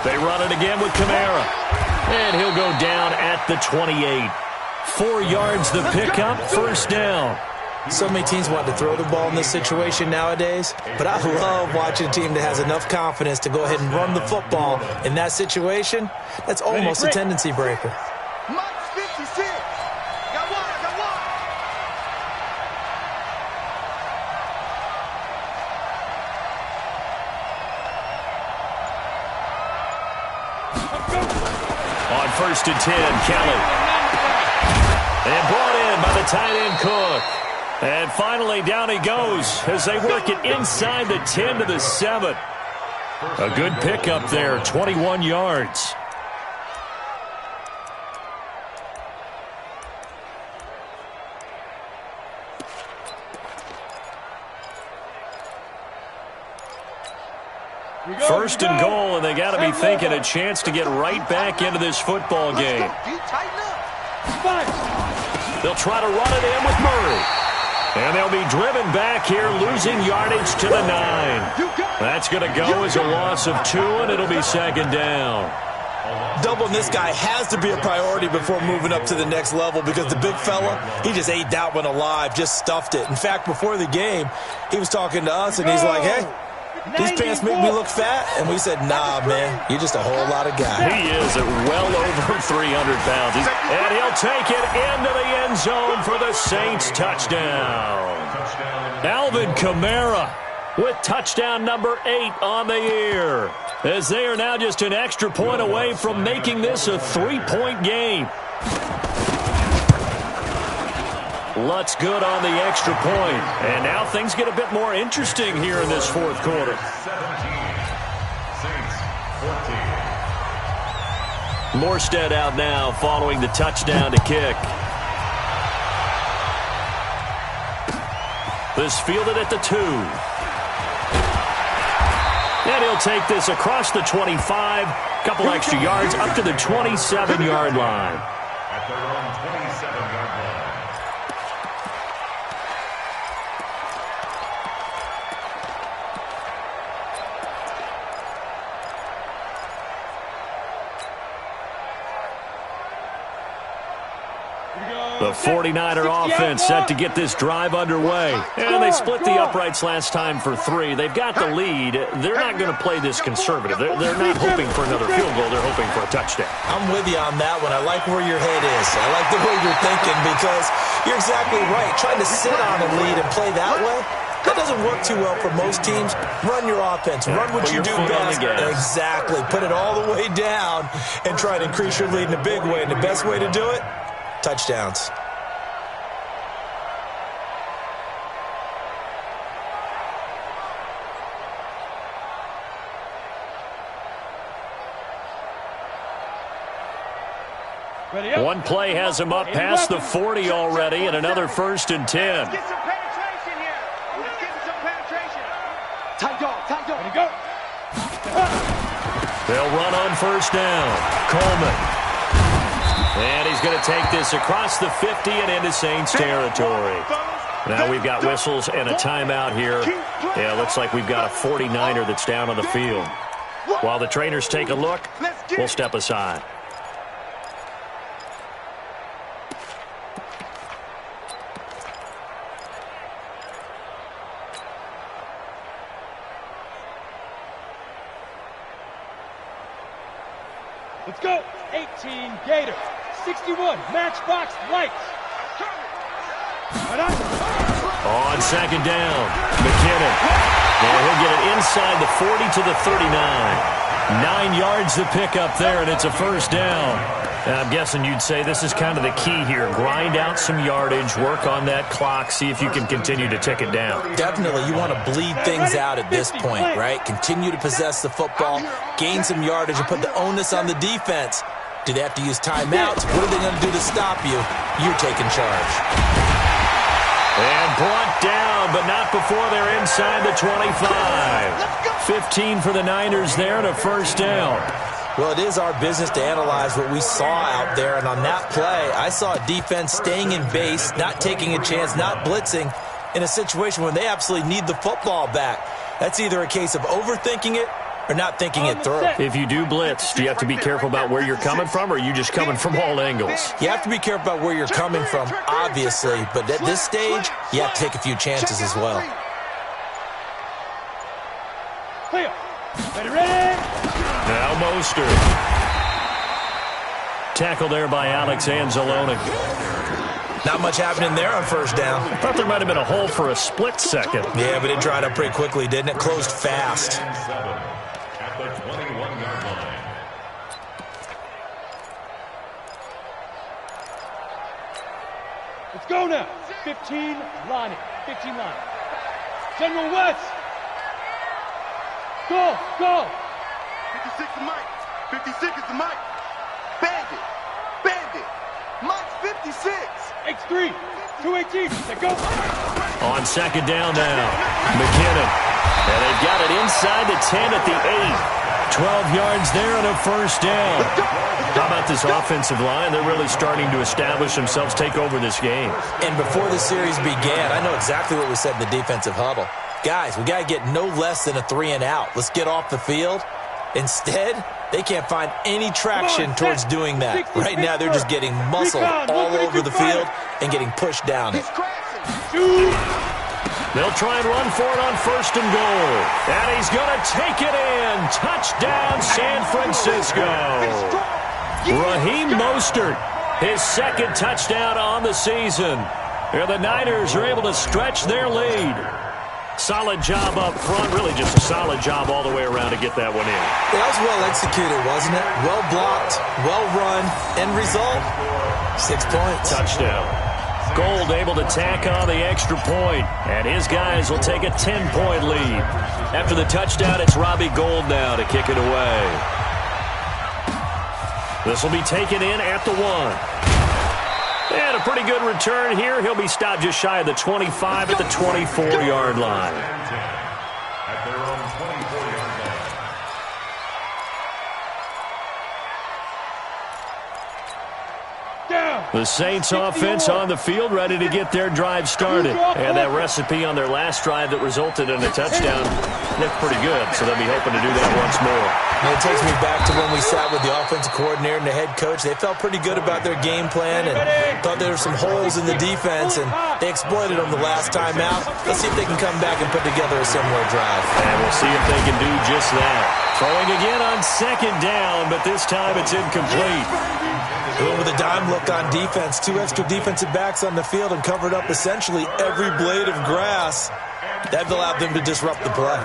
They run it again with Kamara. And he'll go down at the 28. 4 yards the pickup, 1st down. So many teams want to throw the ball in this situation nowadays, but I love watching a team that has enough confidence to go ahead and run the football in that situation. That's almost a tendency breaker. Mike's 56. Got one. On 1st and 10, Kelly. And brought in by the tight end Cook. And finally down he goes as they work it inside the 10 to the 7. A good pickup there, 21 yards. First and goal, and they got to be thinking a chance to get right back into this football game. They'll try to run it in with Murray. And they'll be driven back here, losing yardage to the 9. That's going to go as a loss of 2, and it'll be 2nd down. Doubling this guy has to be a priority before moving up to the next level because the big fella, he just ate that one alive, just stuffed it. In fact, before the game, he was talking to us, and he's like, hey, these pants make me look fat. And we said, nah, man, you're just a whole lot of guy. He is at well over 300 pounds. And he'll take it into the end zone for the Saints touchdown. Alvin Kamara with touchdown number 8 on the year, as they are now just an extra point away from making this a 3-point game. Lutz good on the extra point. And now things get a bit more interesting here in this 4th quarter. Morstead out now following the touchdown to kick. This fielded at the 2. And he'll take this across the 25. Couple extra yards up to the 27-yard line. At their own 27-yard line. The 49er offense set to get this drive underway. And they split the uprights last time for 3. They've got the lead. They're not going to play this conservative. They're not hoping for another field goal. They're hoping for a touchdown. I'm with you on that one. I like where your head is. I like the way you're thinking because you're exactly right. Trying to sit on a lead and play that way, that doesn't work too well for most teams. Run your offense. Run what you do best. Exactly. Put it all the way down and try to increase your lead in a big way. And the best way to do it, touchdowns. One play has him up past the 40 already, and another 1st and 10. Let's get some penetration here. Let's get some penetration. Tight dog. Ready to go. They'll run on 1st down. Coleman. And he's going to take this across the 50 and into Saints territory. Now we've got whistles and a timeout here. Yeah, it looks like we've got a 49er that's down on the field. While the trainers take a look, we'll step aside. Let's go. 18 Gator. 61 Matchbox Lights. On 2nd down, McKinnon. And he'll get it inside the 40 to the 39. 9 yards to pick up there, and it's a 1st down. And I'm guessing you'd say this is kind of the key here. Grind out some yardage, work on that clock, see if you can continue to tick it down. Definitely, you want to bleed things out at this point, right? Continue to possess the football, gain some yardage, and put the onus on the defense. Do they have to use timeouts? What are they going to do to stop you? You're taking charge. And brought down, but not before they're inside the 25. 15 for the Niners there and a 1st down. Well, it is our business to analyze what we saw out there, and on that play, I saw a defense staying in base, not taking a chance, not blitzing, in a situation where they absolutely need the football back. That's either a case of overthinking it or not thinking it through. If you do blitz, do you have to be careful about where you're coming from, or are you just coming from all angles? You have to be careful about where you're coming from, obviously, but at this stage, you have to take a few chances as well. Clear. Ready. Now Mostert. Tackle there by Alex Anzalone. Not much happening there on 1st down. Thought there might have been a hole for a split second. Yeah, but it dried up pretty quickly, didn't it? Closed fast. At the 21-yard line. Let's go now. 15 line. 15 line. General West. Go. 56 is Mike. 56 is the Mike. Bandit. Mike's 56. X3. 218. Let go. On 2nd down now. McKinnon. And they've got it inside the 10 at the 8. 12 yards there and a 1st down. How about this offensive line? They're really starting to establish themselves, take over this game. And before the series began, I know exactly what we said in the defensive huddle. Guys, we got to get no less than a 3 and out. Let's get off the field. Instead, they can't find any traction towards doing that. Right now, they're just getting muscled all over the field and getting pushed down it. They'll try and run for it on 1st and goal. And he's going to take it in. Touchdown, San Francisco. Raheem Mostert, his 2nd touchdown on the season. And the Niners are able to stretch their lead. Solid job up front. Really just a solid job all the way around to get that one in. That was well executed, wasn't it? Well blocked, well run. End result, 6 points. Touchdown. Gold able to tack on the extra point, and his guys will take a 10-point lead. After the touchdown, it's Robbie Gould now to kick it away. This will be taken in at the 1. And a pretty good return here. He'll be stopped just shy of the 25 at the 24-yard line. At their own 24-yard line. The Saints offense on the field, ready to get their drive started. And that recipe on their last drive that resulted in a touchdown looked pretty good, so they'll be hoping to do that once more. And it takes me back to when we sat with the offensive coordinator and the head coach. They felt pretty good about their game plan and thought there were some holes in the defense, and they exploited them the last time out. Let's see if they can come back and put together a similar drive. And we'll see if they can do just that. Throwing again on second down, but this time it's incomplete. Going with a dime look on defense. 2 extra defensive backs on the field and covered up essentially every blade of grass. That allowed them to disrupt the play.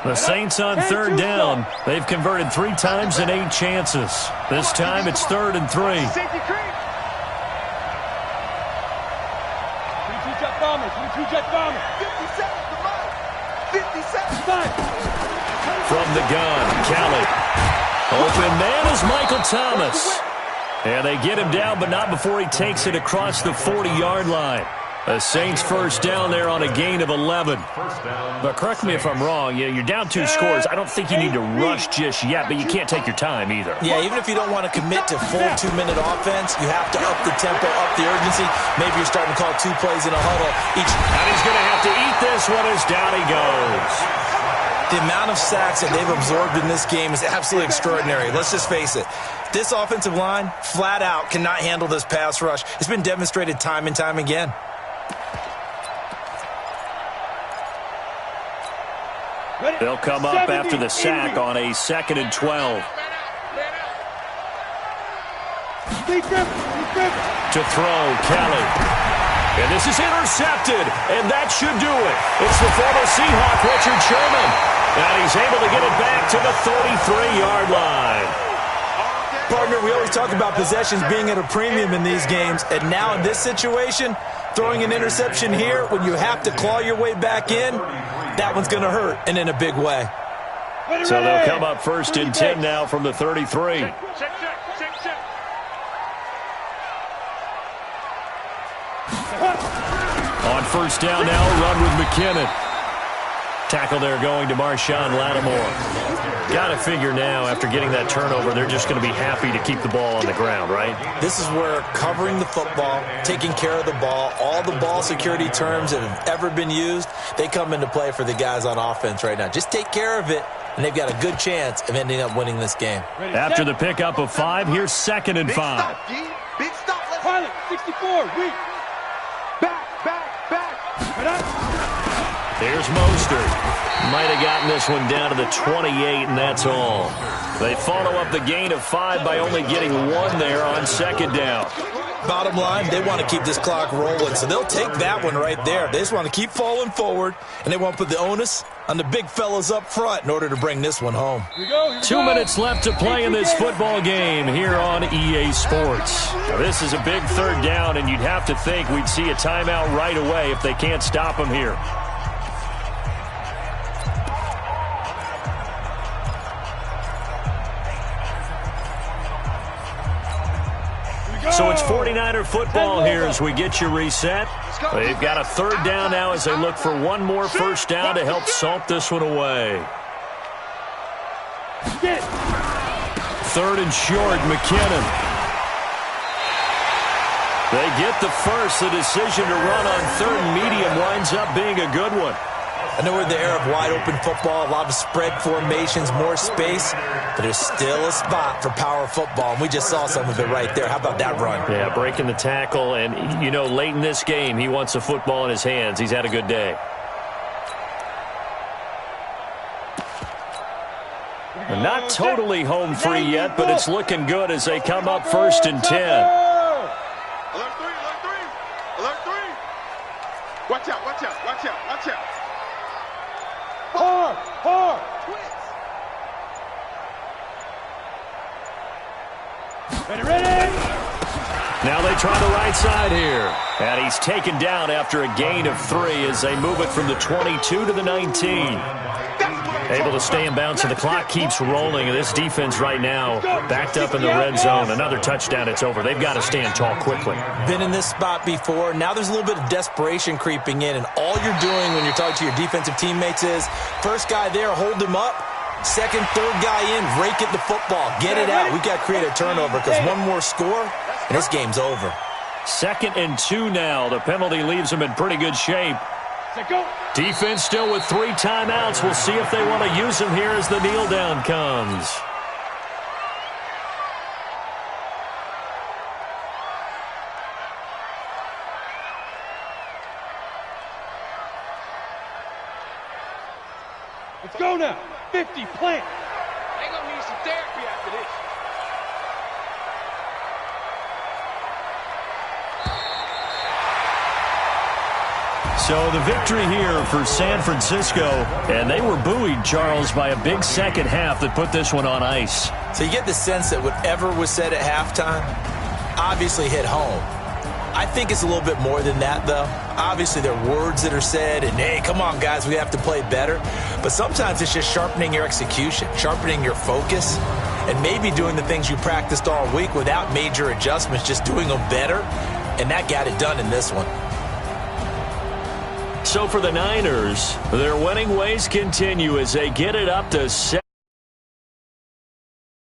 The Saints on third down. They've converted 3 times in 8 chances. This time it's 3rd and 3. Safety creep. 22 jet bomber. 22 jet bomber. 57 to mine. 57. From the gun, Kelly. Open man is Michael Thomas. And they get him down, but not before he takes it across the 40-yard line. The Saints first down there on a gain of 11. But correct me if I'm wrong, you're down 2 scores. I don't think you need to rush just yet, but you can't take your time either. Yeah, even if you don't want to commit to full 2-minute offense, you have to up the tempo, up the urgency. Maybe you're starting to call 2 plays in a huddle each. And he's going to have to eat this one as down he goes. The amount of sacks that they've absorbed in this game is absolutely extraordinary. Let's just face it. This offensive line, flat out, cannot handle this pass rush. It's been demonstrated time and time again. They'll come up after the sack on a 2nd and 12. To throw, Kelly. And this is intercepted, and that should do it. It's the former Seahawk, Richard Sherman. And he's able to get it back to the 33-yard line. Partner, we always talk about possessions being at a premium in these games, and now in this situation, throwing an interception here when you have to claw your way back in, that one's going to hurt, and in a big way. So they'll come up 1st and 10 now from the 33. Check. On first down now, run with McKinnon. Tackle there going to Marshawn Lattimore. Got to figure now, after getting that turnover, they're just going to be happy to keep the ball on the ground, right? This is where covering the football, taking care of the ball, all the ball security terms that have ever been used, they come into play for the guys on offense right now. Just take care of it, and they've got a good chance of ending up winning this game. After the pickup of 5, here's 2nd and 5. Big stop. Pilot, 64, weak. Back. Here's Mostert. Might have gotten this one down to the 28, and that's all. They follow up the gain of 5 by only getting 1 there on 2nd down. Bottom line, they want to keep this clock rolling, so they'll take that one right there. They just want to keep falling forward, and they want to put the onus on the big fellas up front in order to bring this one home. Here we go. 2 minutes left to play in this football game here on EA Sports. Now, this is a big 3rd down, and you'd have to think we'd see a timeout right away if they can't stop them here. So it's 49er football here as we get you reset. They've got a 3rd down now as they look for 1 more first down to help salt this one away. 3rd and short, McKinnon. They get the first. The decision to run on 3rd and medium winds up being a good one. I know we're in the era of wide-open football, a lot of spread formations, more space, but there's still a spot for power football, and we just saw some of it right there. How about that run? Yeah, breaking the tackle, and, you know, late in this game, he wants the football in his hands. He's had a good day. Not totally home free yet, but it's looking good as they come up 1st and 10. Alert 3. Alert 3. Watch out. Hard. Ready. Now they try the right side here. And he's taken down after a gain of 3 as they move it from the 22 to the 19. Able to stay in bounds, and the clock keeps rolling. And this defense right now backed up in the red zone. Another touchdown, it's over. They've got to stand tall quickly. Been in this spot before. Now there's a little bit of desperation creeping in, and all you're doing when you're talking to your defensive teammates is first guy there, hold him up. Second, third guy in, rake at the football. Get it out. We've got to create a turnover because one more score, and this game's over. 2nd and 2 now. The penalty leaves them in pretty good shape. Defense still with 3 timeouts. We'll see if they want to use them here as the kneel down comes. Let's go now. 50, plant. They're going to need some therapy after this. So the victory here for San Francisco, and they were buoyed, Charles, by a big second half that put this one on ice. So you get the sense that whatever was said at halftime obviously hit home. I think it's a little bit more than that, though. Obviously, there are words that are said, and, hey, come on, guys, we have to play better. But sometimes it's just sharpening your execution, sharpening your focus, and maybe doing the things you practiced all week without major adjustments, just doing them better, and that got it done in this one. So for the Niners, their winning ways continue as they get it up to 7.